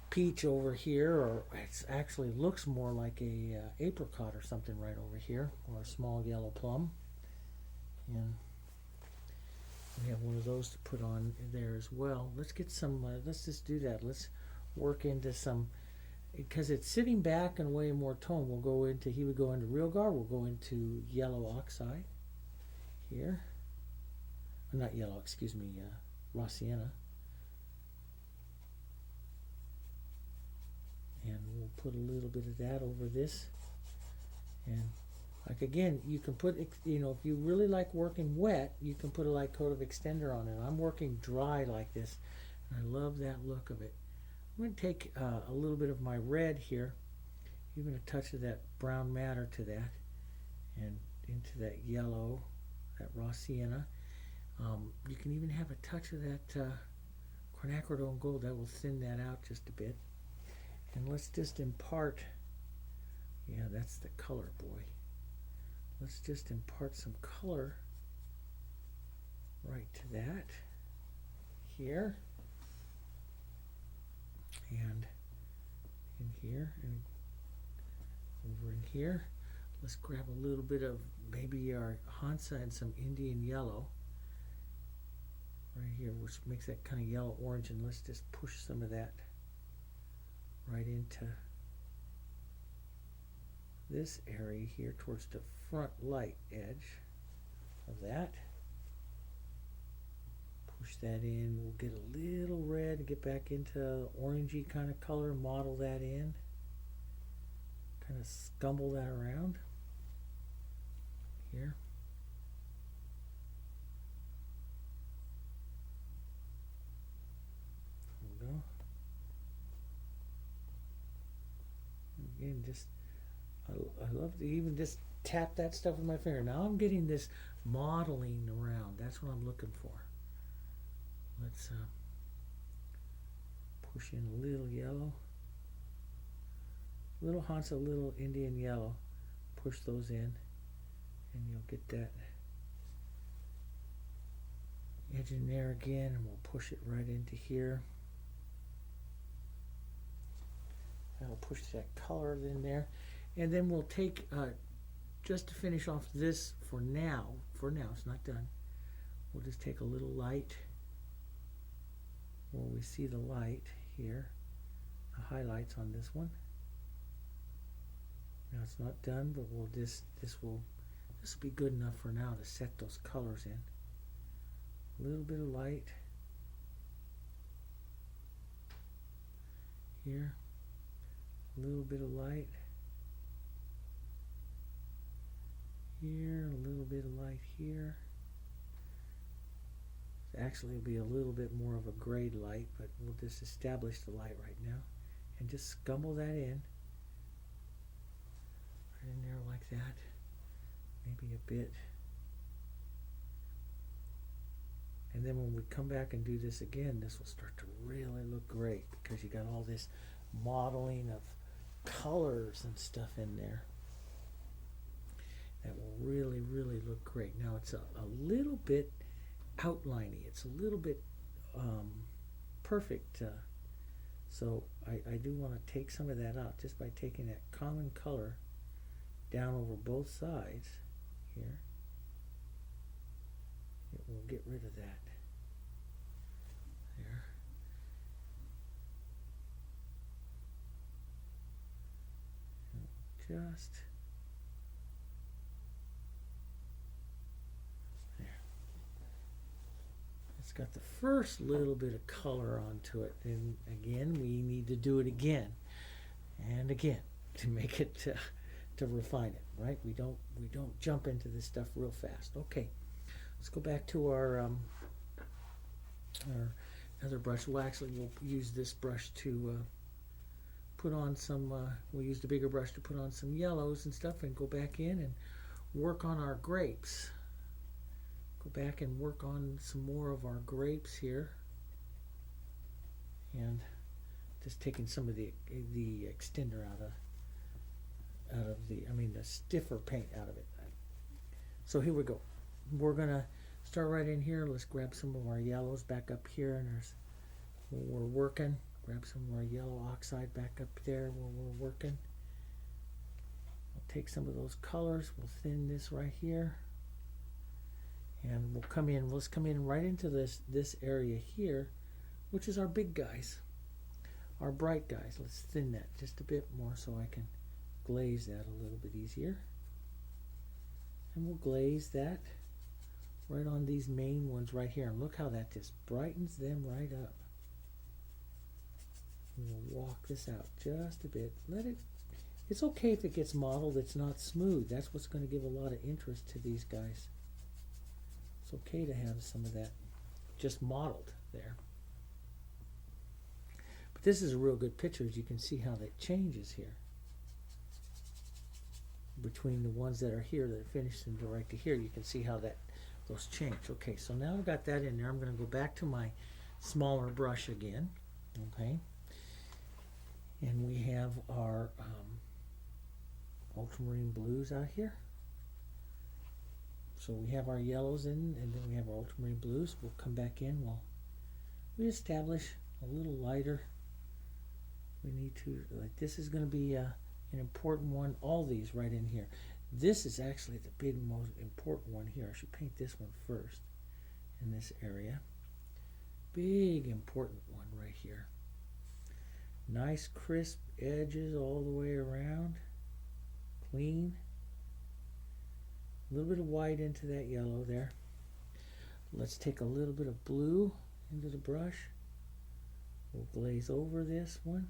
peach over here, or it actually looks more like a apricot or something right over here, or a small yellow plum. And we have one of those to put on there as well. Let's get some, let's just do that. Let's work into some, because it's sitting back and way more tone. We'll go into, he would go into Realgar, we'll go into yellow oxide here. Not yellow, excuse me, raw sienna. And we'll put a little bit of that over this. And like again, you can put, you know, if you really like working wet, you can put a light coat of extender on it. I'm working dry like this, and I love that look of it. I'm going to take a little bit of my red here, even a touch of that brown matter to that, and into that yellow, that raw sienna. You can even have a touch of that quinacridone gold. That will thin that out just a bit. And let's just impart, yeah, that's the color, boy. Let's just impart some color right to that here, and in here, and over in here. Let's grab a little bit of maybe our Hansa and some Indian yellow right here, which makes that kind of yellow orange, and let's just push some of that right into this area here towards the front light edge of that. Push that in. We'll get a little red, get back into orangey kind of color, model that in, kind of scumble that around here. There we go. Again, just I love to even just tap that stuff with my finger. Now I'm getting this modeling around. That's what I'm looking for. Let's push in a little yellow, little Hansa, little Indian yellow. Push those in, and you'll get that edge in there again, and we'll push it right into here. That'll push that color in there, and then we'll take just to finish off this for now. It's not done. We'll just take a little light where we see the light here, the highlights on this one. Now it's not done, but we'll this will be good enough for now to set those colors in. A little bit of light here. A little bit of light here, a little bit of light here. Actually, it'll be a little bit more of a grade light, but we'll just establish the light right now and just scumble that in. Right in there like that. Maybe a bit. And then when we come back and do this again, this will start to really look great because you got all this modeling of colors and stuff in there that will really, really look great. Now it's a little bit outliney. It's a little bit perfect. So I do want to take some of that out just by taking that common color down over both sides here. It will get rid of that. There. Just there. It's got the first little bit of color onto it, and again we need to do it again and again to make it to refine it, right? We don't jump into this stuff real fast. Okay, let's go back to our other brush. We'll use this brush to put on some, we'll use the bigger brush to put on some yellows and stuff, and go back in and work on our grapes. Go back and work on some more of our grapes here. And just taking some of the extender the stiffer paint out of it. So here we go. We're gonna start right in here. Let's grab some of our yellows back up here, and there's where we're working. Grab some of our yellow oxide back up there where we're working. We'll take some of those colors. We'll thin this right here, and we'll come in. Let's come in right into this area here, which is our big guys, our bright guys. Let's thin that just a bit more so I can glaze that a little bit easier. And we'll glaze that right on these main ones right here. And look how that just brightens them right up. And we'll walk this out just a bit. It's okay if it gets mottled, it's not smooth. That's what's going to give a lot of interest to these guys. It's okay to have some of that just mottled there. But this is a real good picture, as you can see how that changes here. Between the ones that are here that are finished and right to here, you can see how those change. Okay, so now I've got that in there. I'm going to go back to my smaller brush again. Okay, and we have our ultramarine blues out here. So we have our yellows in, and then we have our ultramarine blues. We'll come back in. We establish a little lighter. We need to, like, this is going to be an important one. All these right in here. This is actually the big, most important one here. I should paint this one first in this area. Big, important one right here. Nice, crisp edges all the way around. Clean. A little bit of white into that yellow there. Let's take a little bit of blue into the brush. We'll glaze over this one.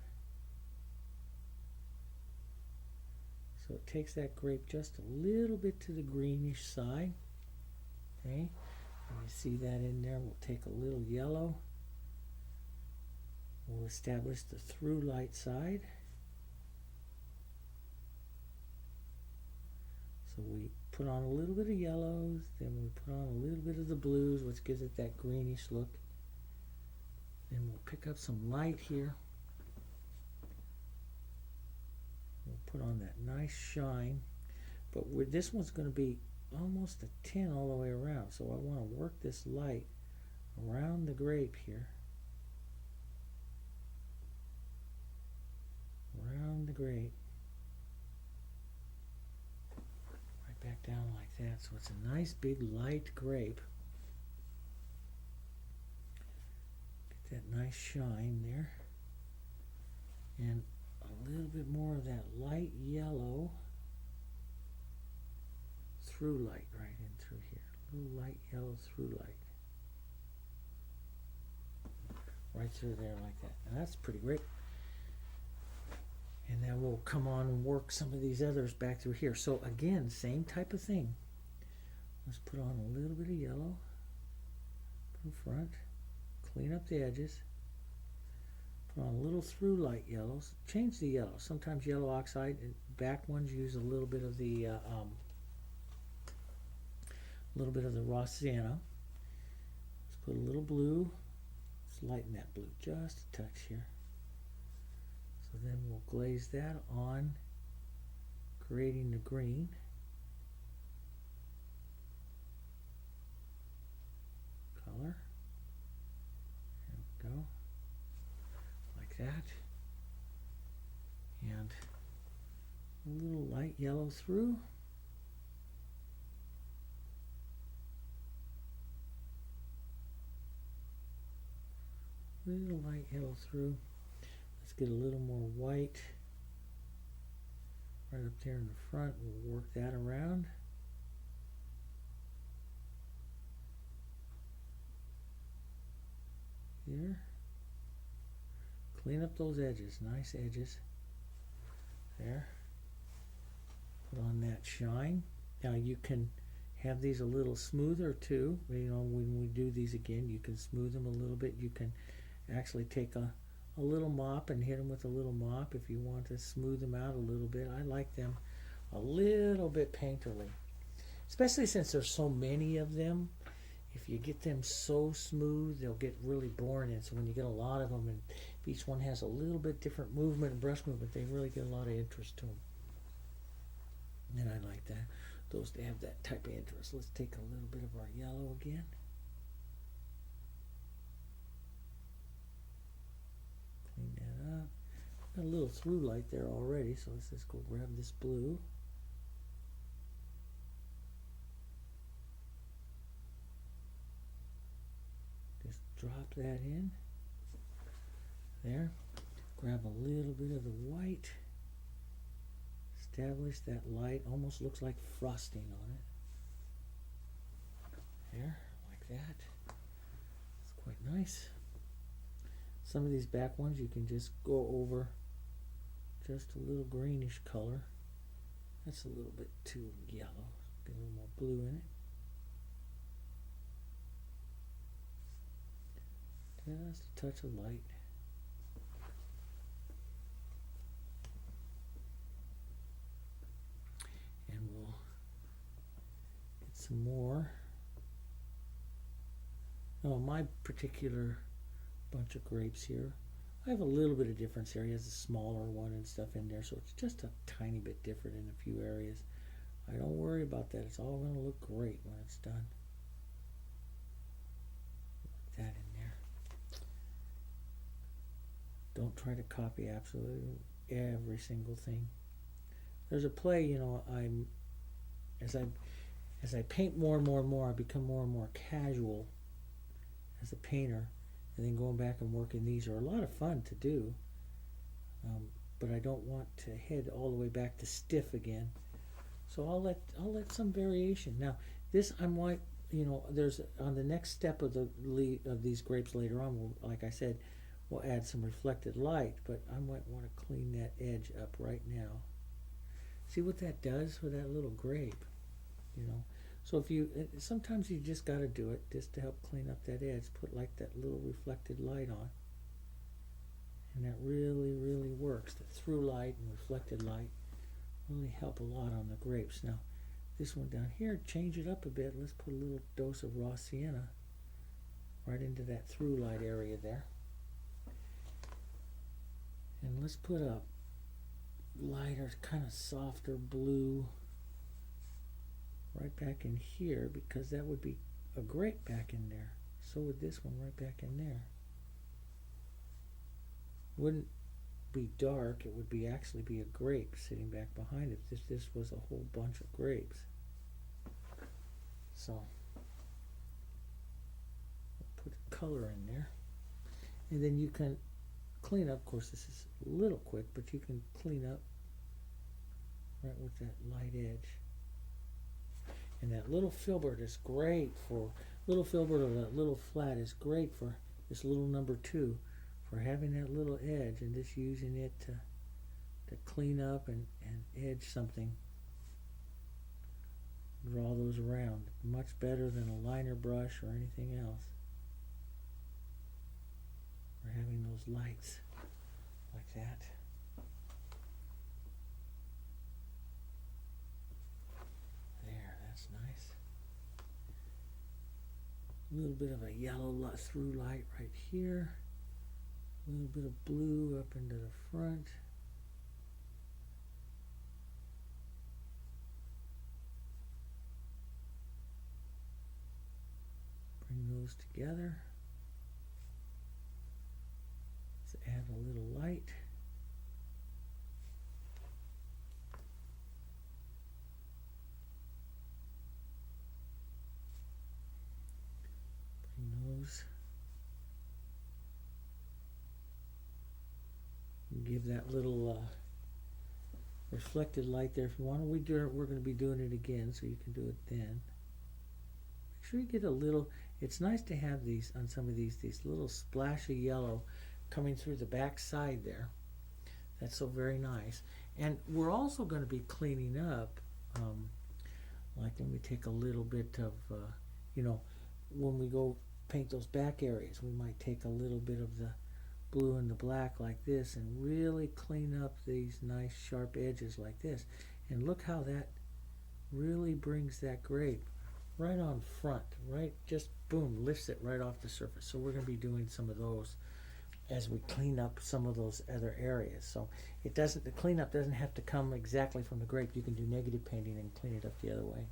So it takes that grape just a little bit to the greenish side. Okay, and you see that in there. We'll take a little yellow. We'll establish the through light side. So we put on a little bit of yellows, then we put on a little bit of the blues, which gives it that greenish look. Then we'll pick up some light here. We'll put on that nice shine, but this one's going to be almost a 10 all the way around, so I want to work this light around the grape here, around the grape, right back down like that, so it's a nice big light grape. Get that nice shine there, and a little bit more of that light yellow through light right in through here. A little light yellow through light. Right through there like that. And that's pretty great. And then we'll come on and work some of these others back through here. So again, same type of thing. Let's put on a little bit of yellow in front. Clean up the edges. Put on a little through light yellows. Change the yellow. Sometimes yellow oxide and back ones use a little bit of the raw sienna. Let's put a little blue. Let's lighten that blue just a touch here. So then we'll glaze that on, creating the green. Color. There we go. That, and a little light yellow through, little light yellow through. Let's get a little more white right up there in the front. We'll work that around. Here. Clean up those edges, nice edges. There. Put on that shine. Now you can have these a little smoother too. You know, when we do these again, you can smooth them a little bit. You can actually take a little mop and hit them with a little mop if you want to smooth them out a little bit. I like them a little bit painterly. especially since there's so many of them. If you get them so smooth, they'll get really boring. And so when you get a lot of them, and if each one has a little bit different movement and brush movement, they really get a lot of interest to them. And I like that. Those to have that type of interest. Let's take a little bit of our yellow again. Clean that up. Got a little through light there already, so let's just go grab this blue. Just drop that in. There. Grab a little bit of the white. Establish that light. Almost looks like frosting on it. There, like that. It's quite nice. Some of these back ones you can just go over just a little greenish color. That's a little bit too yellow. Get a little more blue in it. Just a touch of light. And we'll get some more. Oh, my particular bunch of grapes here, I have a little bit of difference here. He has a smaller one and stuff in there, so it's just a tiny bit different in a few areas. I don't worry about that. It's all going to look great when it's done. Like that in there. Don't try to copy absolutely every single thing. There's a play, you know, as I paint more and more and more, I become more and more casual as a painter. And then going back and working these are a lot of fun to do, but I don't want to head all the way back to stiff again. So I'll let some variation. Now this I might, you know, there's on the next step of these grapes later on. We'll, like I said, we'll add some reflected light, but I might want to clean that edge up right now. See what that does with that little grape, you know. So if you, sometimes you just got to do it just to help clean up that edge. Put like that little reflected light on. And that really, really works. The through light and reflected light really help a lot on the grapes. Now, this one down here, change it up a bit. Let's put a little dose of raw sienna right into that through light area there. And let's put a lighter, kind of softer blue right back in here, because that would be a grape back in there. So would this one right back in there. Wouldn't be dark, it would be actually be a grape sitting back behind it if this was a whole bunch of grapes. So put a color in there, and then you can clean up. Of course this is a little quick, but you can clean up right with that light edge. And that little filbert is great for, little filbert or that little flat is great for this little number 2, for having that little edge and just using it to clean up and edge something. Draw those around. Much better than a liner brush or anything else. For having those lights like that. Nice. A little bit of a yellow through light right here. A little bit of blue up into the front. Bring those together. Let's add a little light. Nose. Give that little reflected light there if you want. We're going to be doing it again, so you can do it then. Make sure you get a little. It's nice to have these on some of these little splash of yellow coming through the back side there. That's so very nice. And we're also going to be cleaning up. Like let me take a little bit of, you know, when we go paint those back areas, we might take a little bit of the blue and the black like this and really clean up these nice sharp edges like this. And look how that really brings that grape right on front, right? Just boom, lifts it right off the surface. So we're going to be doing some of those as we clean up some of those other areas. So it doesn't, the cleanup doesn't have to come exactly from the grape. You can do negative painting and clean it up the other way.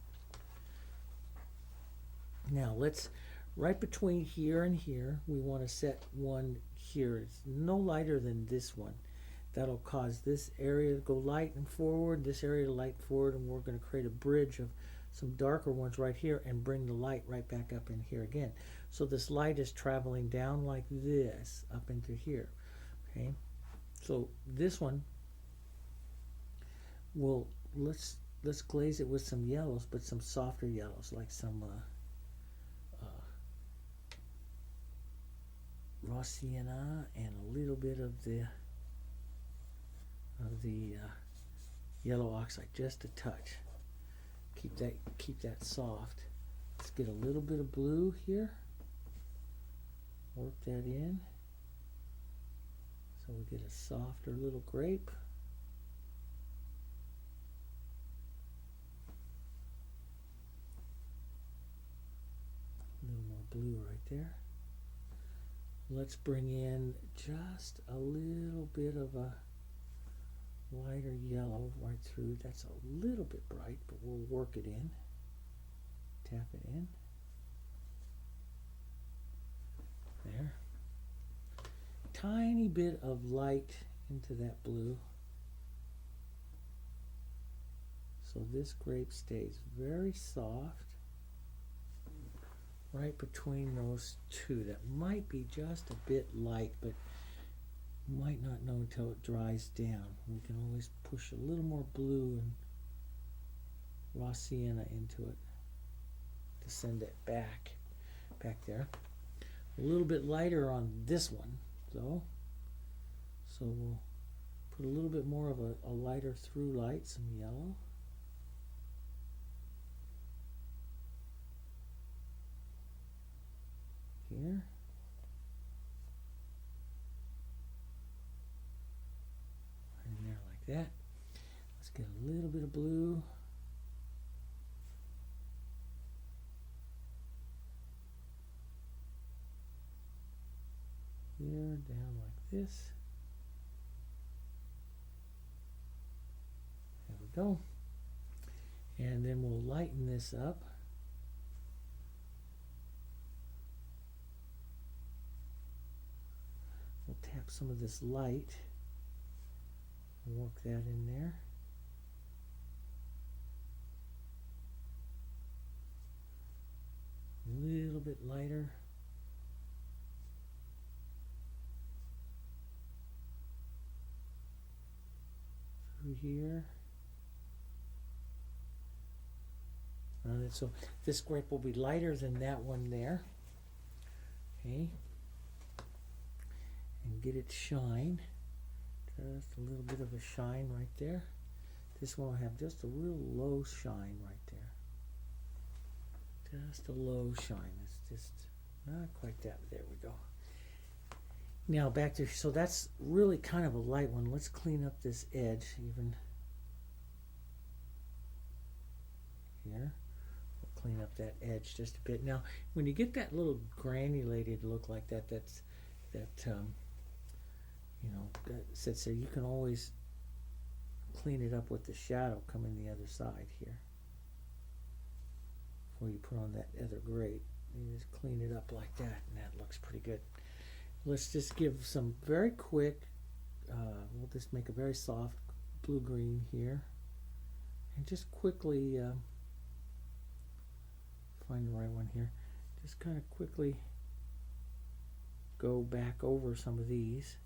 Now let's, right between here and here, we want to set one here. It's no lighter than this one. That'll cause this area to go light and forward, this area to light forward, and we're going to create a bridge of some darker ones right here and bring the light right back up in here again. So this light is traveling down like this up into here. Okay, so this one will, let's glaze it with some yellows, but some softer yellows, like some raw sienna and a little bit of the yellow oxide, just a touch. Keep that soft. Let's get a little bit of blue here. Work that in. So we get a softer little grape. A little more blue right there. Let's bring in just a little bit of a lighter yellow right through. That's a little bit bright, but we'll work it in. Tap it in. There. Tiny bit of light into that blue. So this grape stays very soft right between those two. That might be just a bit light, but might not know until it dries down. We can always push a little more blue and raw sienna into it to send it back there. A little bit lighter on this one though, so we'll put a little bit more of a lighter through light, some yellow. Here. In there like that. Let's get a little bit of blue. Here, down like this. There we go. And then we'll lighten this up. We'll tap some of this light and work that in there. A little bit lighter. Through here. So this grape will be lighter than that one there. Okay. And get it shine. Just a little bit of a shine right there. This one will have just a real low shine right there. Just a low shine. It's just not quite that. There we go. Now back to, so that's really kind of a light one. Let's clean up this edge even here. We'll clean up that edge just a bit. Now when you get that little granulated look like that, you know, that sits there, you can always clean it up with the shadow coming the other side here. Before you put on that other grape, you just clean it up like that, and that looks pretty good. Let's just give some very quick, we'll just make a very soft blue-green here, and just quickly find the right one here. Just kind of quickly go back over some of these,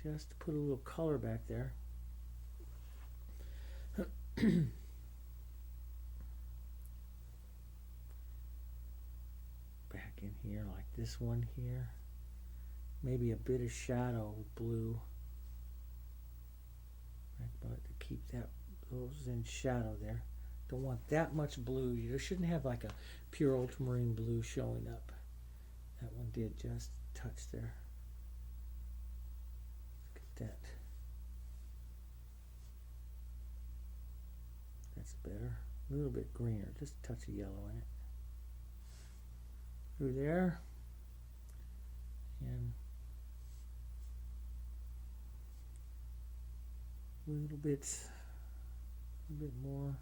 just to put a little color back there. Back in here like this one here. Maybe a bit of shadow blue. Right, but to keep those in shadow there. Don't want that much blue. You shouldn't have like a pure ultramarine blue showing up. That one did just touch there. Let's get that That's better. A little bit greener, just a touch of yellow in it. Through there. And a little bit more.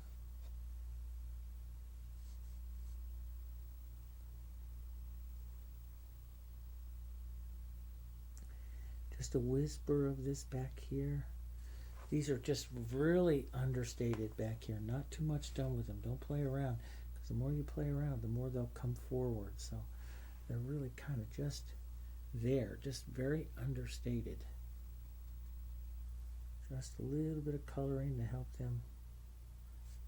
Just a whisper of this back here. These are just really understated back here. Not too much done with them. Don't play around, because the more you play around, the more they'll come forward. So they're really kind of just there, just very understated. Just a little bit of coloring to help them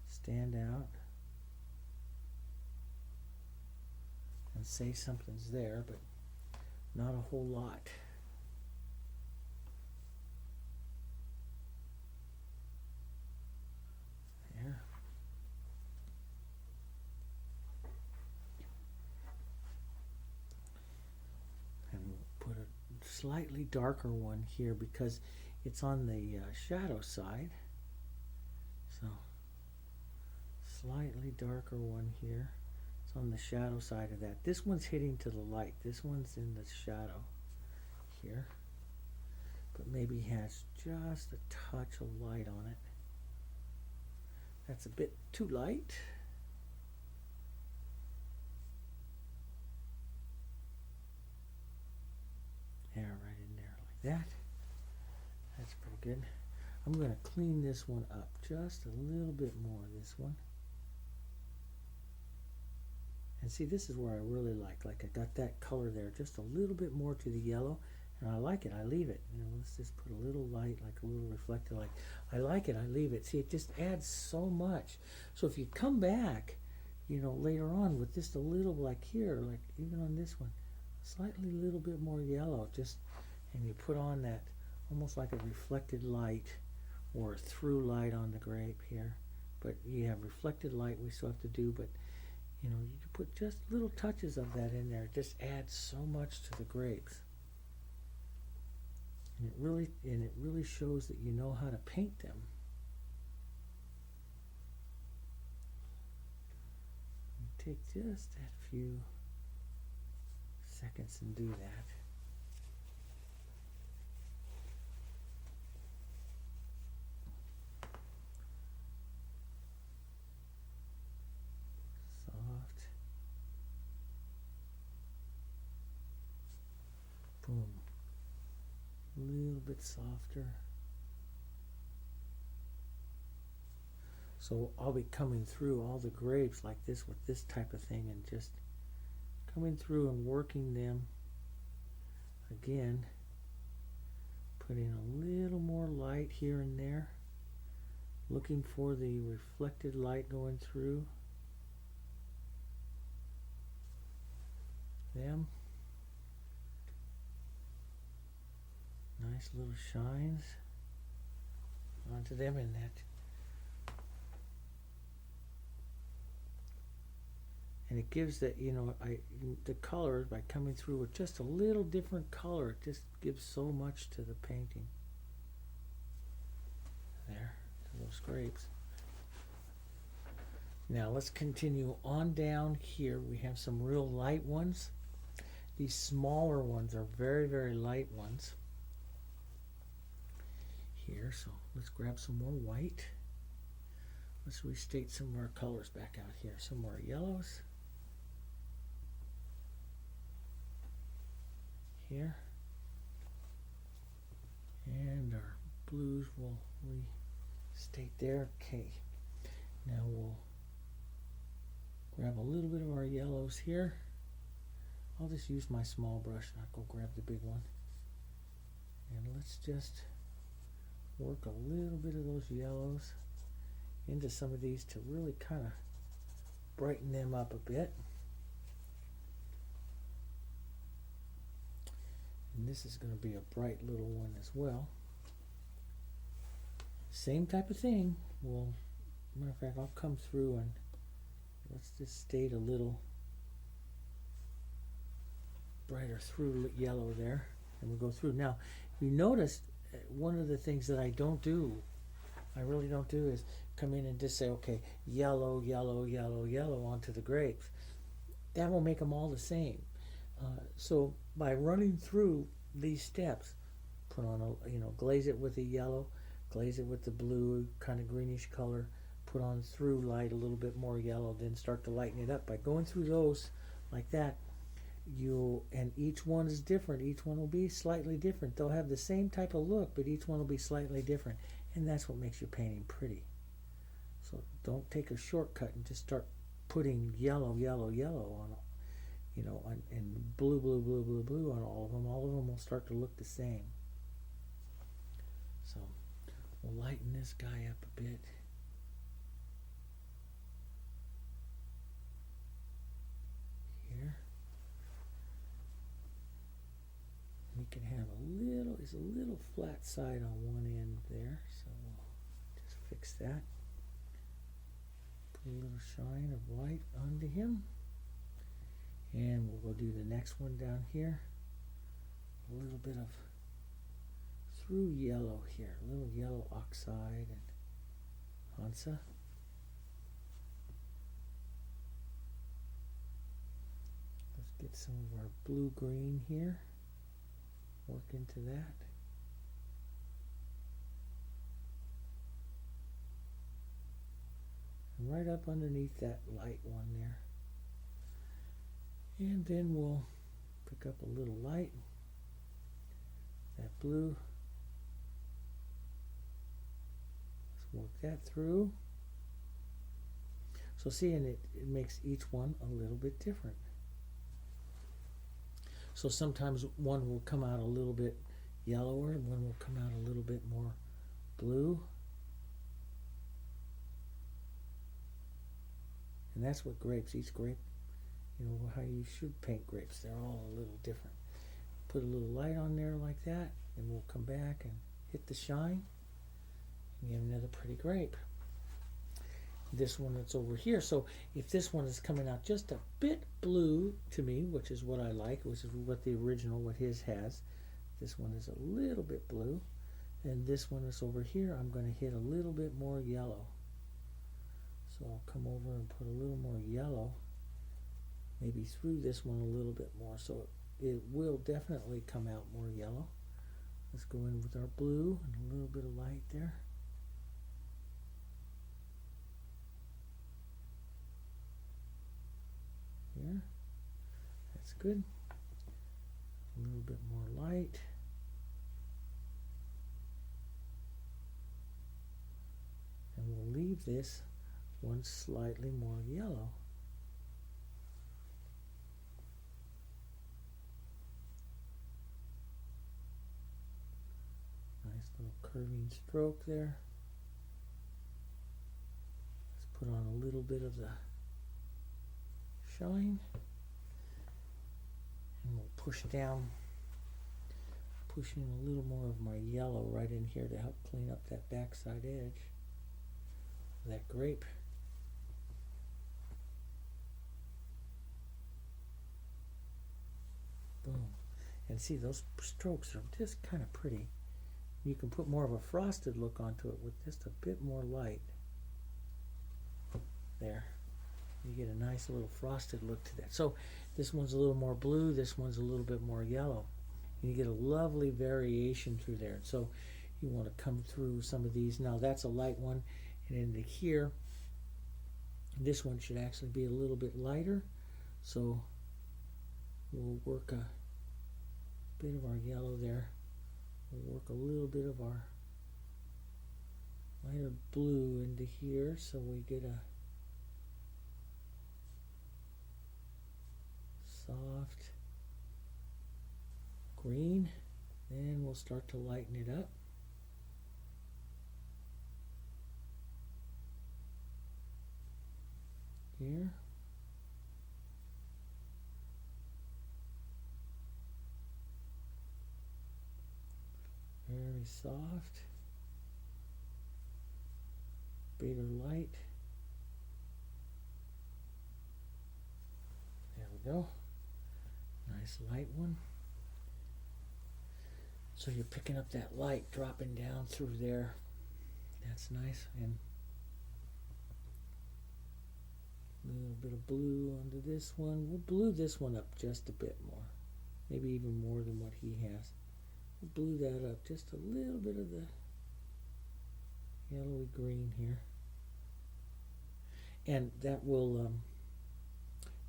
stand out and say something's there, but not a whole lot. There. And we'll put a slightly darker one here because it's on the shadow side. So slightly darker one here. It's on the shadow side of that. This one's hitting to the light. This one's in the shadow here. But maybe has just a touch of light on it. That's a bit too light. There, right in there like that. That's pretty good. I'm going to clean this one up just a little bit more, this one. And see, this is where I really like I got that color there, just a little bit more to the yellow, and I like it, I leave it. You know, let's just put a little light, like a little reflector light. I like it, I leave it. See, it just adds so much. So if you come back, you know, later on with just a little, like here, like even on this one, slightly little bit more yellow, just, and you put on that almost like a reflected light or a through light on the grape here. But you have reflected light we still have to do, but you know, you put just little touches of that in there. It just adds so much to the grapes. And it really shows that you know how to paint them. You take just a few seconds and do that. Boom. A little bit softer. So I'll be coming through all the grapes like this with this type of thing and just coming through and working them again. Putting a little more light here and there. Looking for the reflected light going through them. Nice little shines onto them in that. And it gives that, you know, the color by coming through with just a little different color, it just gives so much to the painting. There, to those grapes. Now let's continue on down here. We have some real light ones. These smaller ones are very, very light ones. Here, so let's grab some more white. Let's restate some of our colors back out here. Some more yellows. Here. And our blues will restate there. Okay. Now we'll grab a little bit of our yellows here. I'll just use my small brush, not go grab the big one. And let's just work a little bit of those yellows into some of these to really kind of brighten them up a bit. And this is going to be a bright little one as well. Same type of thing. Well, matter of fact, I'll come through and let's just state a little brighter through yellow there, and we'll go through. Now, you noticed one of the things that I don't do I really don't do is come in and just say, okay, yellow, yellow, yellow, yellow onto the grapes. That will make them all the same. So by running through these steps, put on glaze it with the yellow, glaze it with the blue, kind of greenish color, put on through light a little bit more yellow, then start to lighten it up. By going through those like that, and each one is different. Each one will be slightly different. They'll have the same type of look, but each one will be slightly different. And that's what makes your painting pretty. So don't take a shortcut and just start putting yellow, yellow, yellow on, and blue, blue, blue, blue, blue on all of them. All of them will start to look the same. So we'll lighten this guy up a bit. Here. You can have it's a little flat side on one end there, so we'll just fix that. Put a little shine of white onto him. And we'll go do the next one down here. A little bit of through yellow here, a little yellow oxide and Hansa. Let's get some of our blue-green here. Work into that. And right up underneath that light one there. And then we'll pick up a little light. That blue. Let's work that through. So see, and it makes each one a little bit different. So sometimes one will come out a little bit yellower, and one will come out a little bit more blue. And that's what grapes, each grape, how you should paint grapes. They're all a little different. Put a little light on there like that, and we'll come back and hit the shine and get another pretty grape. This one that's over here. So if this one is coming out just a bit blue to me, which is what I like, which is what the original, what his has. This one is a little bit blue. And this one is over here, I'm going to hit a little bit more yellow. So I'll come over and put a little more yellow, maybe through this one a little bit more. So it will definitely come out more yellow. Let's go in with our blue and a little bit of light there. Here. That's good. A little bit more light. And we'll leave this one slightly more yellow. Nice little curving stroke there. Let's put on a little bit of the shine, and we'll push down, push in a little more of my yellow right in here to help clean up that backside edge of that grape. Boom. And see, those strokes are just kind of pretty. You can put more of a frosted look onto it with just a bit more light. There. You get a nice little frosted look to that. So this one's a little more blue, this one's a little bit more yellow. And you get a lovely variation through there. So you want to come through some of these. Now that's a light one. And into here, this one should actually be a little bit lighter. So we'll work a bit of our yellow there. We'll work a little bit of our lighter blue into here so we get a soft green. Then we'll start to lighten it up. Here. Very soft. Bitter light. There we go. Nice light one. So you're picking up that light dropping down through there That's nice. And a little bit of blue onto this one. We'll blue this one up just a bit more. Maybe even more than what he has. We'll blue that up just a little bit of the yellowy green here. And that will,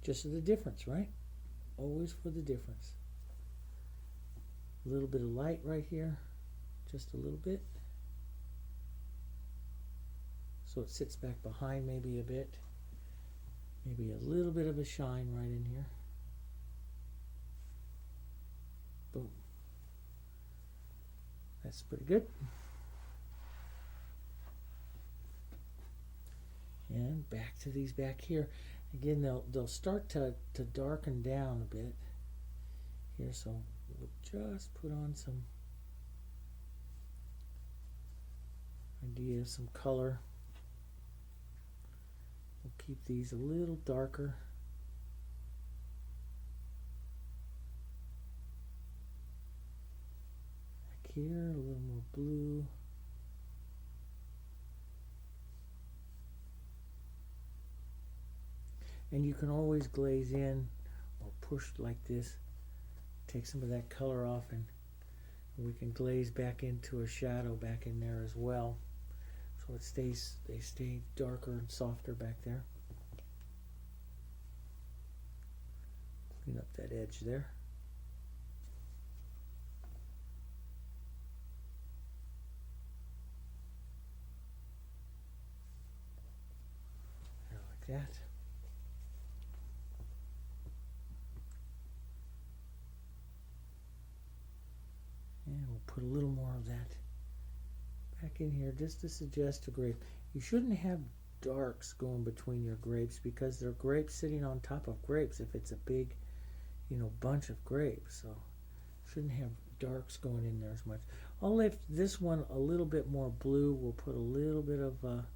just the difference, right? Always for the difference. A little bit of light right here. Just a little bit. So it sits back behind maybe a bit. Maybe a little bit of a shine right in here. Boom. That's pretty good. And back to these back here. Again, they'll start to darken down a bit here, so we'll just put on some idea, some color. We'll keep these a little darker. Back here, a little more blue. And you can always glaze in or push like this. Take some of that color off, and we can glaze back into a shadow back in there as well. So they stay darker and softer back there. Clean up that edge there. There, like that. And we'll put a little more of that back in here just to suggest a grape. You shouldn't have darks going between your grapes because they're grapes sitting on top of grapes if it's a big, bunch of grapes. So shouldn't have darks going in there as much. I'll lift this one a little bit more blue. We'll put a little bit of a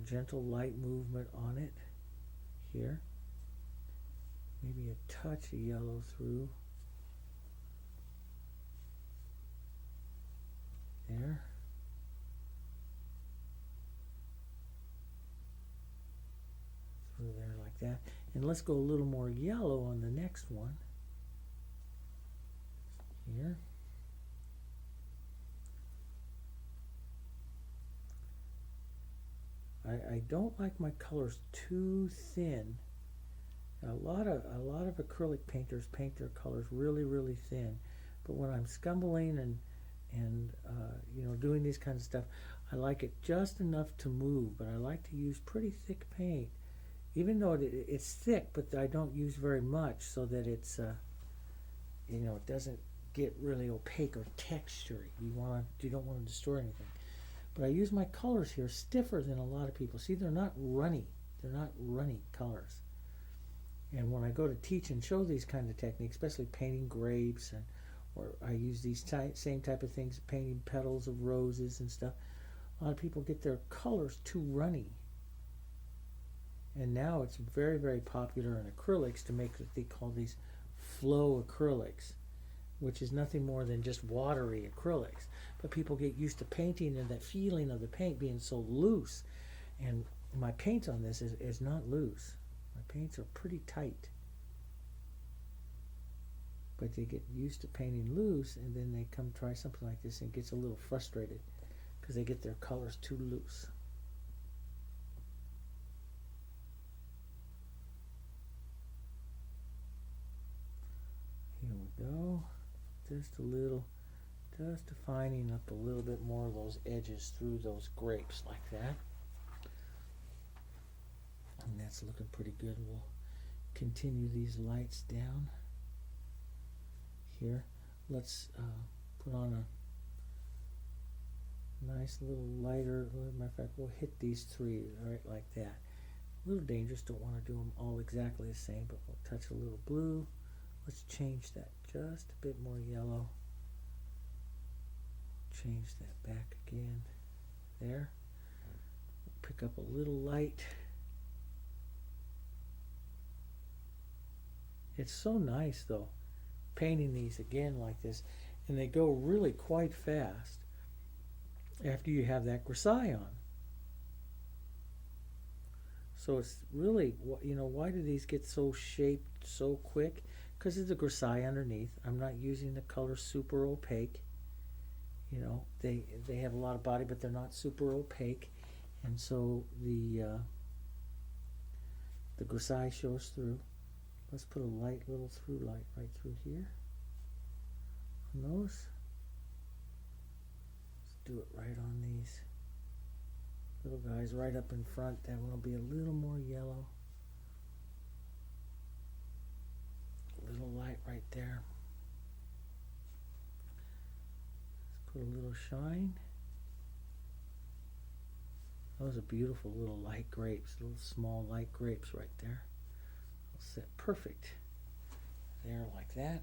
gentle light movement on it here. Maybe a touch of yellow through. There. Through there like that. And let's go a little more yellow on the next one. Here. I don't like my colors too thin. A lot of acrylic painters paint their colors really, really thin. But when I'm scumbling and doing these kinds of stuff, I like it just enough to move, but I like to use pretty thick paint, even though it's thick, but I don't use very much so that it's, it doesn't get really opaque or textury. You don't want to destroy anything. But I use my colors here stiffer than a lot of people. See, they're not runny. They're not runny colors. And when I go to teach and show these kind of techniques, especially painting grapes or I use these same type of things, painting petals of roses and stuff. A lot of people get their colors too runny. And now it's very, very popular in acrylics to make what they call these flow acrylics, which is nothing more than just watery acrylics. But people get used to painting and that feeling of the paint being so loose. And my paint on this is not loose. My paints are pretty tight. But they get used to painting loose, and then they come try something like this and gets a little frustrated because they get their colors too loose. Here we go. Just defining up a little bit more of those edges through those grapes like that. And that's looking pretty good. We'll continue these lights down. Here, let's put on a nice little lighter. Matter of fact, we'll hit these three right like that. A little dangerous, don't want to do them all exactly the same, but we'll touch a little blue. Let's change that just a bit more yellow. Change that back again. There. Pick up a little light. It's so nice though, painting these again like this, and they go really quite fast. after you have that grisaille on. So it's really, why do these get so shaped so quick? Because of the grisaille underneath. I'm not using the color super opaque. They have a lot of body, but they're not super opaque, and so the grisaille shows through. Let's put a light little through light right through here on those. Let's do it right on these little guys right up in front. That one will be a little more yellow. A little light right there. Let's put a little shine. Those are beautiful little light grapes, little small light grapes right there. They'll set perfect there like that.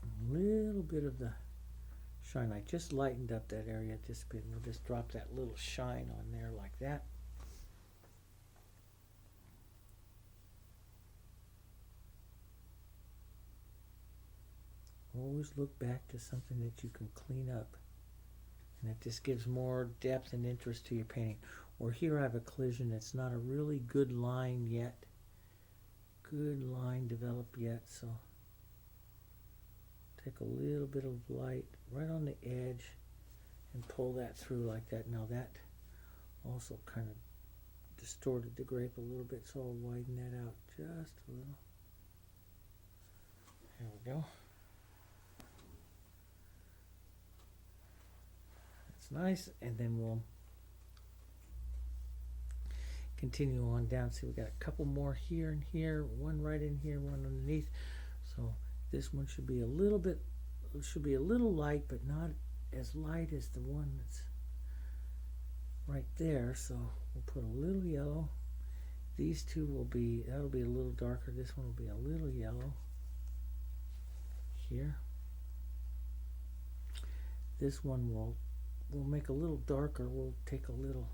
A little bit of the shine. I just lightened up that area just a bit. We'll just drop that little shine on there like that. Always look back to something that you can clean up, and it just gives more depth and interest to your painting. Or here I have a collision that's not a really good line yet. Good line developed yet, so take a little bit of light right on the edge and pull that through like that. Now that also kind of distorted the grape a little bit, so I'll widen that out just a little. There we go. That's nice, and then we'll continue on down. See, we got a couple more here and here, one right in here, one underneath. So this one should be a little light, but not as light as the one that's right there. So we'll put a little yellow. These two that'll be a little darker. This one will be a little yellow here. This one we'll make a little darker. We'll take a little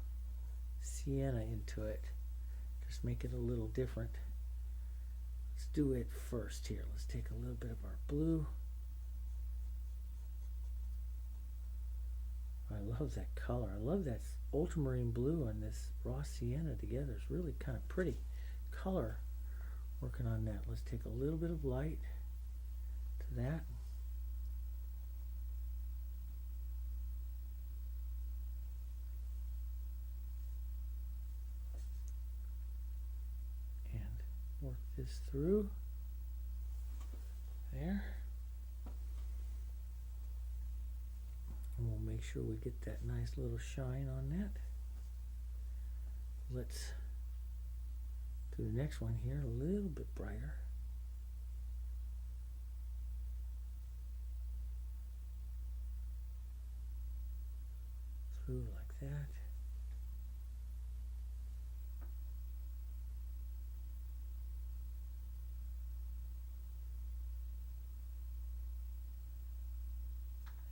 sienna into it. Just make it a little different. Let's do it first here. Let's take a little bit of our blue. I love that color. I love that ultramarine blue and this raw sienna together. It's really kind of pretty color working on that. Let's take a little bit of light to that. And work this through there. And we'll make sure we get that nice little shine on that. Let's do the next one here a little bit brighter. Through like that.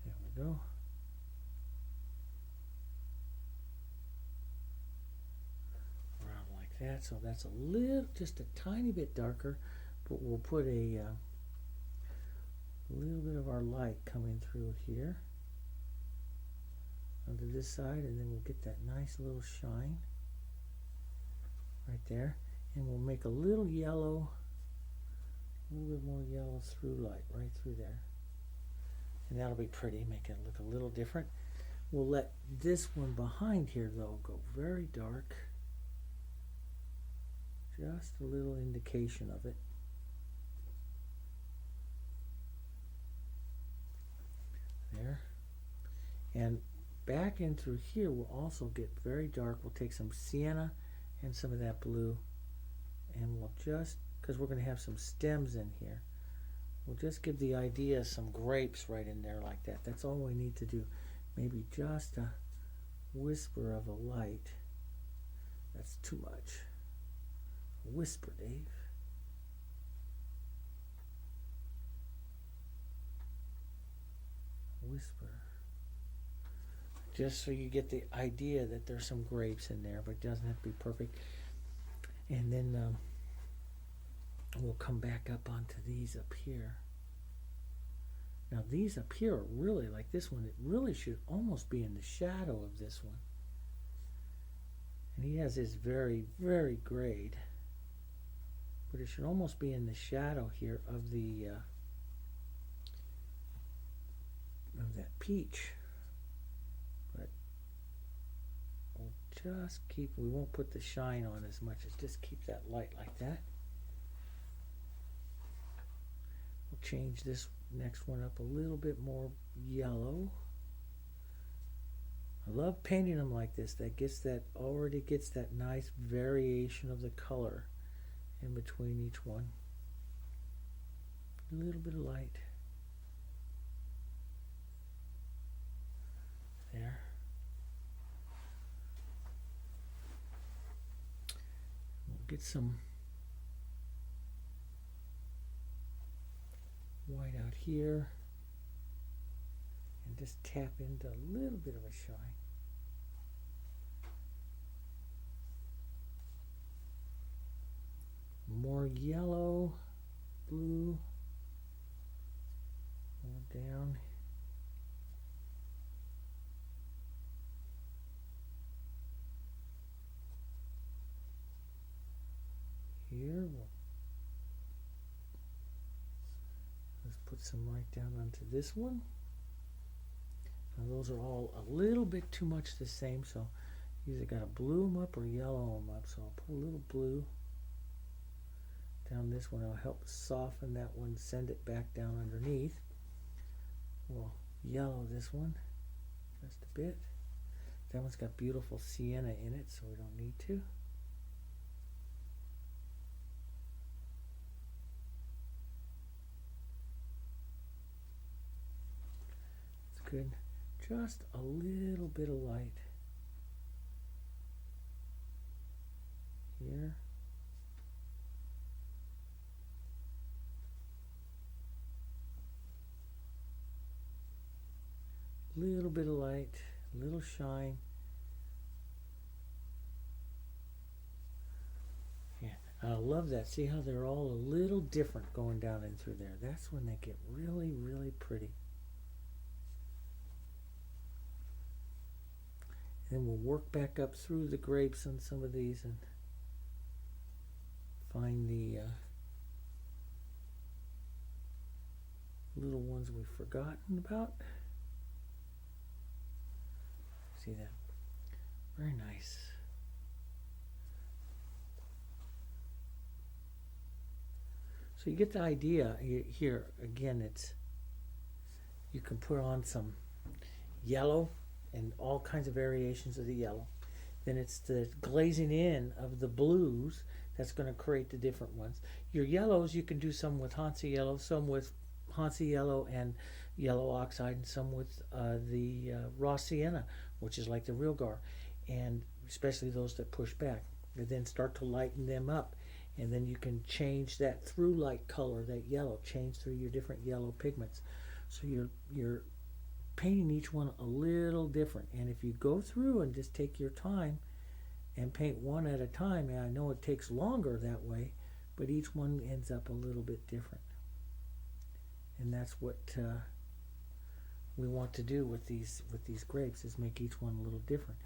There we go. That, so that's just a tiny bit darker, but we'll put a little bit of our light coming through here onto this side, and then we'll get that nice little shine right there, and we'll make a little yellow, a little bit more yellow through light right through there, and that'll be pretty, make it look a little different. We'll let this one behind here though go very dark. Just a little indication of it. There. And back in through here will also get very dark. We'll take some sienna and some of that blue, and we'll just, because we're going to have some stems in here, we'll just give the idea of some grapes right in there like that. That's all we need to do. Maybe just a whisper of a light. That's too much. Whisper, Dave. Whisper. just so you get the idea that there's some grapes in there, but it doesn't have to be perfect. And then we'll come back up onto these up here. Now these up here are really like this one. It really should almost be in the shadow of this one. And he has his very, very grade. But it should almost be in the shadow here of the of that peach. But we'll just keep, we won't put the shine on as much as just keep that light like that. We'll change this next one up a little bit more yellow. I love painting them like this. That gets that, already gets that nice variation of the color in between each one. A little bit of light. There. We'll get some white out here and just tap into a little bit of a shine. More yellow, blue, more down. Here, let's put some right down onto this one. Now those are all a little bit too much the same, so you either got to blue them up or yellow them up. So I'll put a little blue down this one. It'll help soften that one, send it back down underneath. We'll yellow this one just a bit. That one's got beautiful sienna in it, so we don't need to. It's good. Just a little bit of light here. Little bit of light, little shine. Yeah, I love that. See how they're all a little different going down in through there. That's when they get really, really pretty. And then we'll work back up through the grapes on some of these and find the little ones we've forgotten about. See that? Very nice. So you get the idea here. Again, it's, you can put on some yellow and all kinds of variations of the yellow. Then it's the glazing in of the blues that's going to create the different ones. Your yellows, you can do some with Hansa yellow, some with Hansa yellow and yellow oxide, and some with the raw sienna, which is like the Realgar, and especially those that push back. And then start to lighten them up, and then you can change that through light color, that yellow, change through your different yellow pigments. So you're painting each one a little different. And if you go through and just take your time and paint one at a time, and I know it takes longer that way, but each one ends up a little bit different. And that's what we want to do with these grapes, is make each one a little different,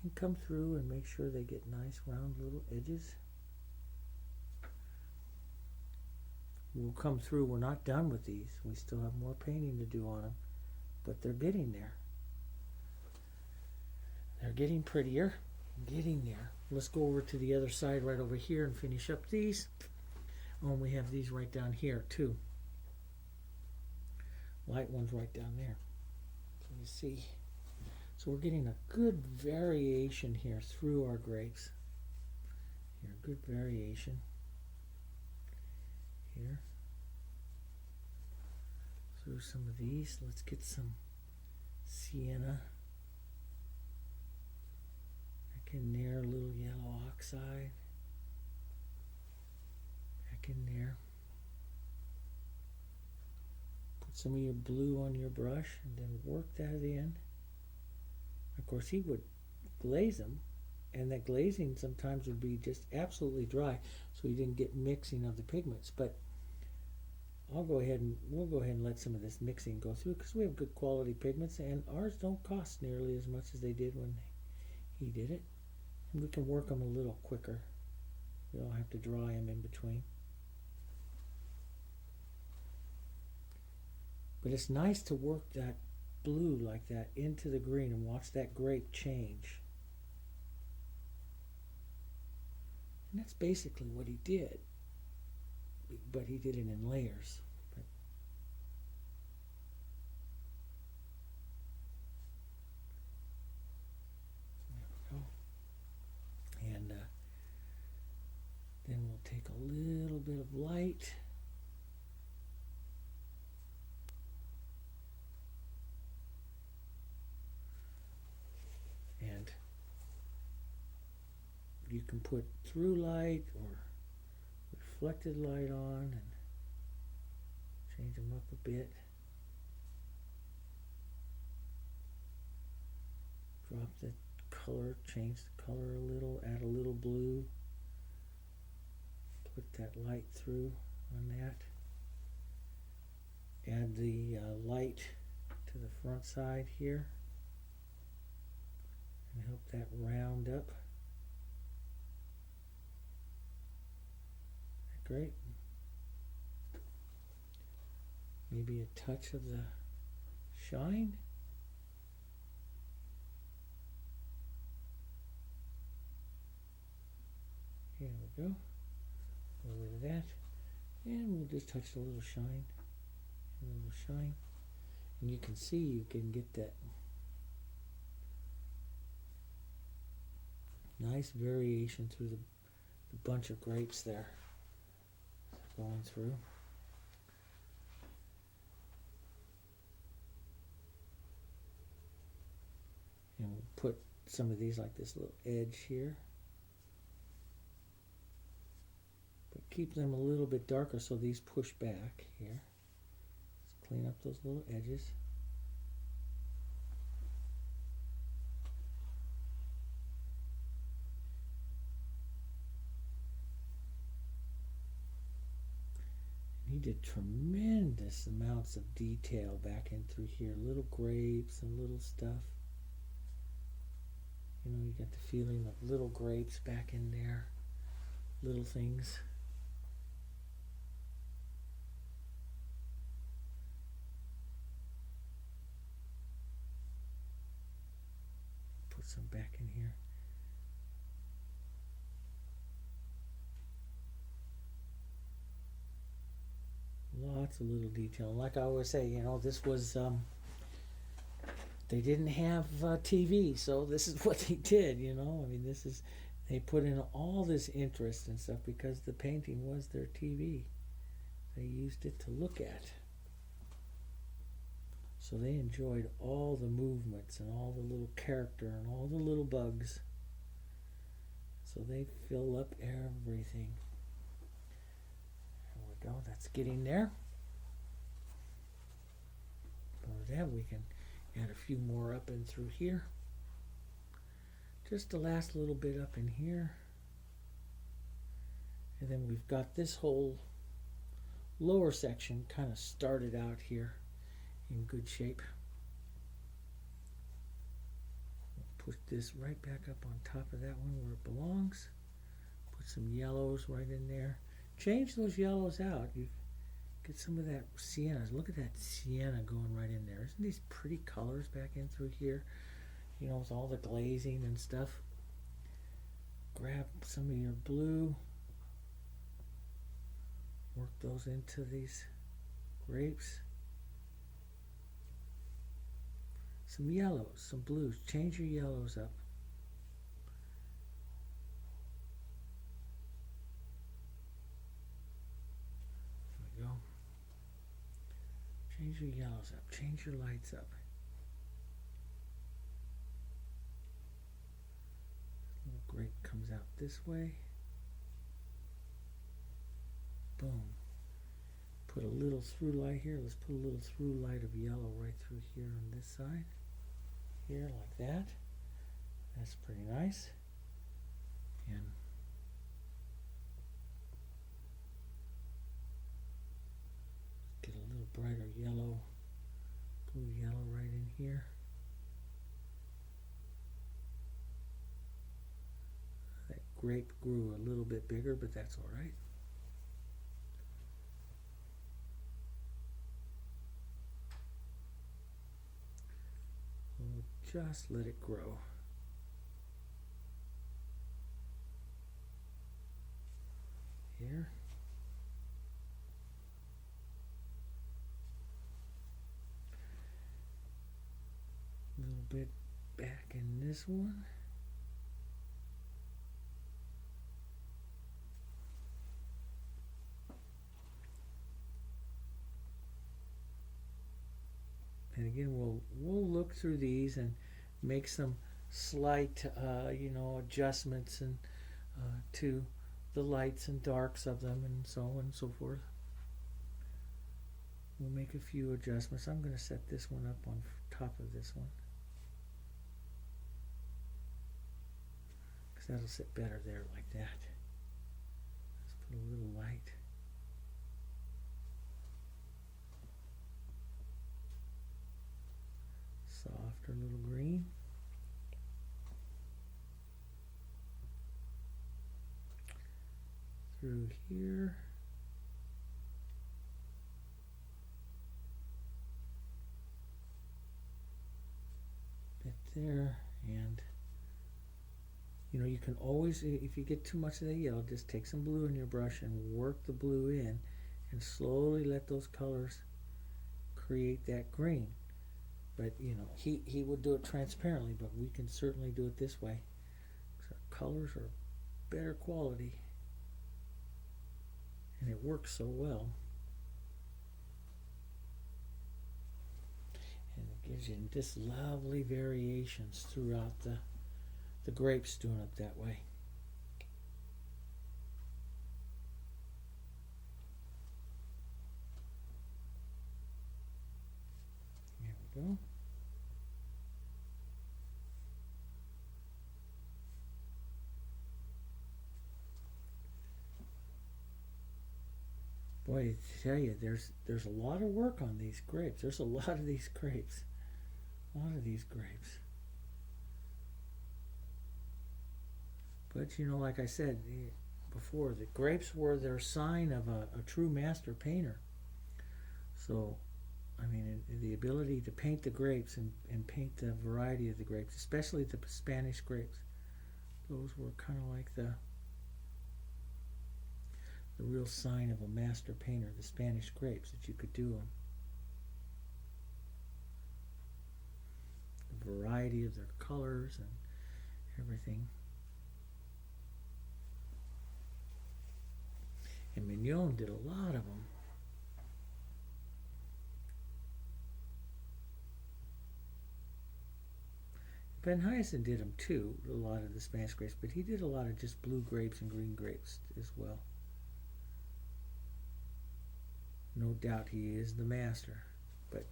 and come through and make sure they get nice round little edges. We'll come through. We're not done with these. We still have more painting to do on them, but they're getting there. They're getting prettier, getting there. Let's go over to the other side right over here and finish up these. Oh, and we have these right down here too. Light ones right down there. So you see. So we're getting a good variation here through our grapes. Here, good variation. Here. Through some of these. Let's get some sienna. Back in there, a little yellow oxide. Back in there. Put some of your blue on your brush and then work that in. Of course, he would glaze them, and that glazing sometimes would be just absolutely dry, so you didn't get mixing of the pigments. But we'll go ahead and let some of this mixing go through, because we have good quality pigments, and ours don't cost nearly as much as they did when he did it, and we can work them a little quicker. We don't have to dry them in between. But it's nice to work that blue like that into the green and watch that grape change. And that's basically what he did. But he did it in layers. There we go. And then we'll take a little bit of light. And you can put through light or reflected light on and change them up a bit. Drop the color, change the color a little, add a little blue. Put that light through on that. Add the light to the front side here and help that round up. Great. Maybe a touch of the shine. Here we go. A little bit of that. And we'll just touch a little shine. A little shine. And you can see, you can get that nice variation through the bunch of grapes there. Going through. And we'll put some of these like this little edge here. But keep them a little bit darker so these push back here. Let's clean up those little edges. He did tremendous amounts of detail back in through here. Little grapes and little stuff. You know, you get the feeling of little grapes back in there. Little things. Put some back in here. Lots of little detail. Like I always say, you know, this was, they didn't have TV, so this is what they did, you know. I mean, this is, they put in all this interest and stuff because the painting was their TV. They used it to look at. So they enjoyed all the movements and all the little character and all the little bugs. So they fill up everything. Go. That's getting there. For that, we can add a few more up and through here. Just the last little bit up in here. And then we've got this whole lower section kind of started out here in good shape. We'll put this right back up on top of that one where it belongs. Put some yellows right in there. Change those yellows out. You get some of that sienna. Look at that sienna going right in there. Isn't these pretty colors back in through here? You know, with all the glazing and stuff. Grab some of your blue. Work those into these grapes. Some yellows, some blues. Change your yellows up. Go. Change your yellows up. Change your lights up. Little grape comes out this way. Boom. Put a little through light here. Let's put a little through light of yellow right through here on this side. Here, like that. That's pretty nice. And get a little brighter yellow, blue yellow right in here. That grape grew a little bit bigger, but that's all right. We'll just let it grow. Here. A little bit back in this one. And again, we'll look through these and make some slight, adjustments and to the lights and darks of them, and so on and so forth. We'll make a few adjustments. I'm going to set this one up on top of this one, because that'll sit better there like that. Let's put a little light. Softer little green. Through here. Bit there, and you can always, if you get too much of the yellow, just take some blue in your brush and work the blue in, and slowly let those colors create that green. But he would do it transparently, but we can certainly do it this way, because our colors are better quality, and it works so well. And it gives you just lovely variations throughout the grapes doing it that way. There we go. Boy, I tell you, there's a lot of work on these grapes. There's a lot of these grapes. A lot of these grapes. But like I said before, the grapes were their sign of a true master painter. So, I mean, the ability to paint the grapes and paint the variety of the grapes, especially the Spanish grapes, those were kind of like the real sign of a master painter, the Spanish grapes, that you could do them. The variety of their colors and everything. And Mignon did a lot of them. Van Huysen did them too, a lot of the Spanish grapes, but he did a lot of just blue grapes and green grapes as well. No doubt he is the master, but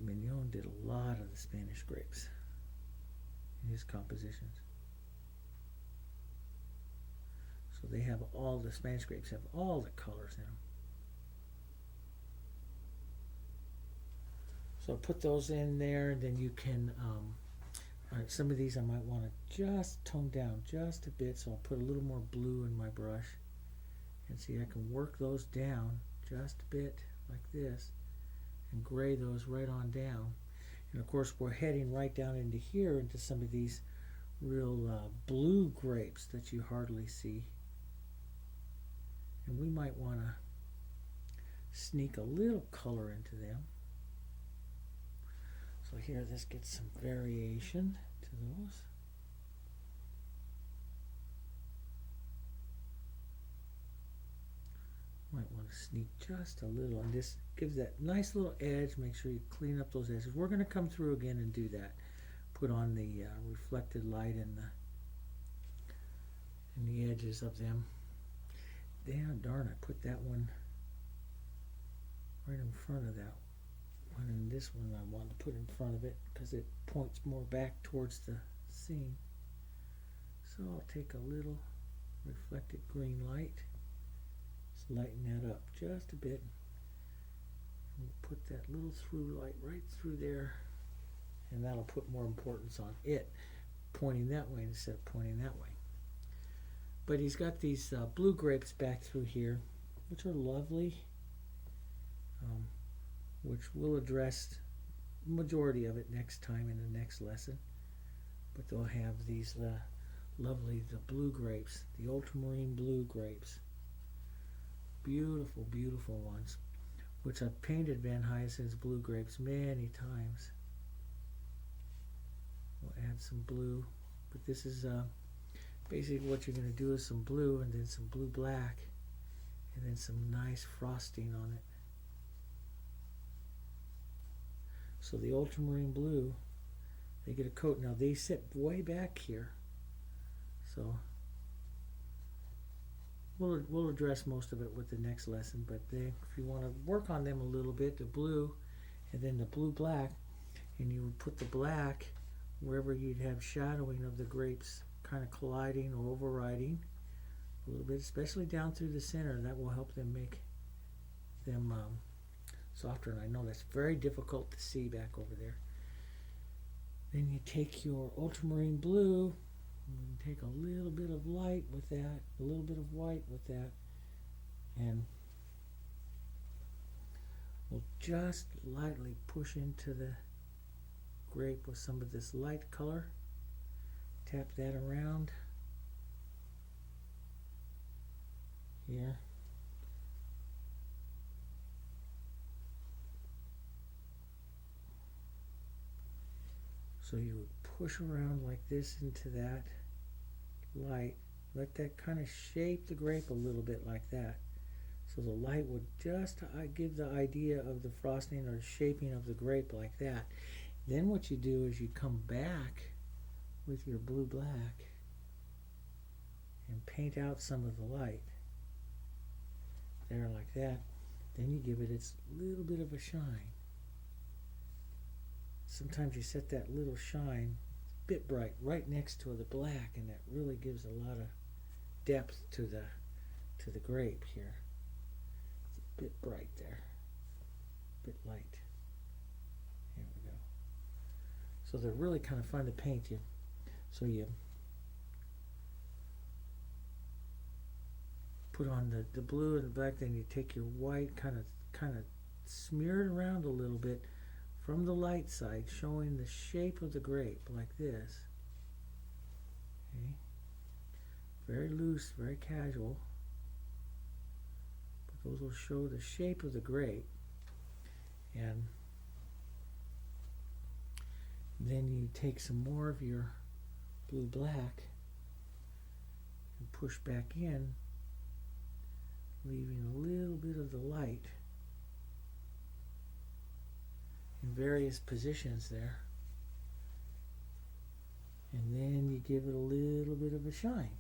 Mignon did a lot of the Spanish grapes in his compositions. So they have all the Spanish grapes have all the colors in them. So I'll put those in there, and then you can some of these I might want to just tone down just a bit, so I'll put a little more blue in my brush, and see, I can work those down just a bit like this and gray those right on down. And of course we're heading right down into here into some of these real blue grapes that you hardly see, and we might want to sneak a little color into them. So here, this gets some variation to those. Might want to sneak just a little, and this gives that nice little edge. Make sure you clean up those edges. We're going to come through again and do that. Put on the reflected light in the edges of them. Damn, darn, I put that one right in front of that one, and this one I want to put in front of it because it points more back towards the scene. So I'll take a little reflected green light, just lighten that up just a bit. We'll put that little through light right through there, and that'll put more importance on it pointing that way instead of pointing that way. But he's got these blue grapes back through here, which are lovely, which we'll address the majority of it next time in the next lesson. But they'll have these lovely, the blue grapes, the ultramarine blue grapes. Beautiful, beautiful ones, which I've painted Van Hyacinth's blue grapes many times. We'll add some blue, but this is basically what you're going to do is some blue and then some blue black and then some nice frosting on it. So the ultramarine blue, they get a coat. Now they sit way back here, so we'll address most of it with the next lesson, but if you want to work on them a little bit, the blue and then the blue black, and you would put the black wherever you'd have shadowing of the grapes kind of colliding or overriding a little bit, especially down through the center. That will help them make them softer, and I know that's very difficult to see back over there. Then you take your ultramarine blue and take a little bit of light with that, a little bit of white with that, and we'll just lightly push into the grape with some of this light color. Tap that around here. So you would push around like this into that light. Let that kind of shape the grape a little bit like that. So the light would just give the idea of the frosting or shaping of the grape like that. Then what you do is you come back with your blue black and paint out some of the light there like that. Then you give it its little bit of a shine. Sometimes you set that little shine a bit bright right next to the black, and that really gives a lot of depth to the grape here. It's a bit bright there, a bit light. Here we go. So they're really kind of fun to paint. So you put on the blue and the black, then you take your white, kind of smear it around a little bit from the light side, showing the shape of the grape like this. Okay. Very loose, very casual. But those will show the shape of the grape. And then you take some more of your blue black and push back in, leaving a little bit of the light in various positions there, and then you give it a little bit of a shine.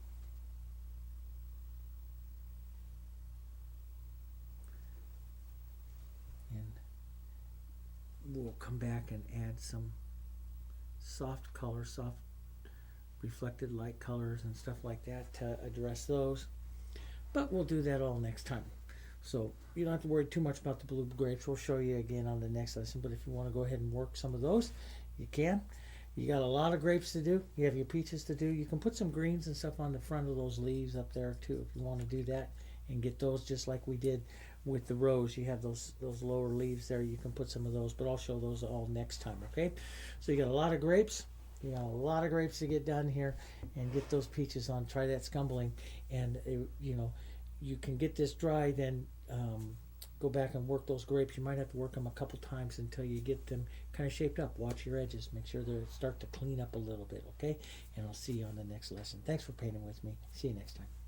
And we'll come back and add some soft color, soft reflected light colors and stuff like that to address those, but we'll do that all next time. So you don't have to worry too much about the blue grapes. We'll show you again on the next lesson, but if you want to go ahead and work some of those, you can. You got a lot of grapes to do. You have your peaches to do. You can put some greens and stuff on the front of those leaves up there too if you want to do that, and get those just like we did with the rose. You have those lower leaves there. You can put some of those, but I'll show those all next time, okay? So you got a lot of grapes. You got a lot of grapes to get done here, and get those peaches on. Try that scumbling, and you can get this dry, then go back and work those grapes. You might have to work them a couple times until you get them kind of shaped up. Watch your edges. Make sure they start to clean up a little bit, okay? And I'll see you on the next lesson. Thanks for painting with me. See you next time.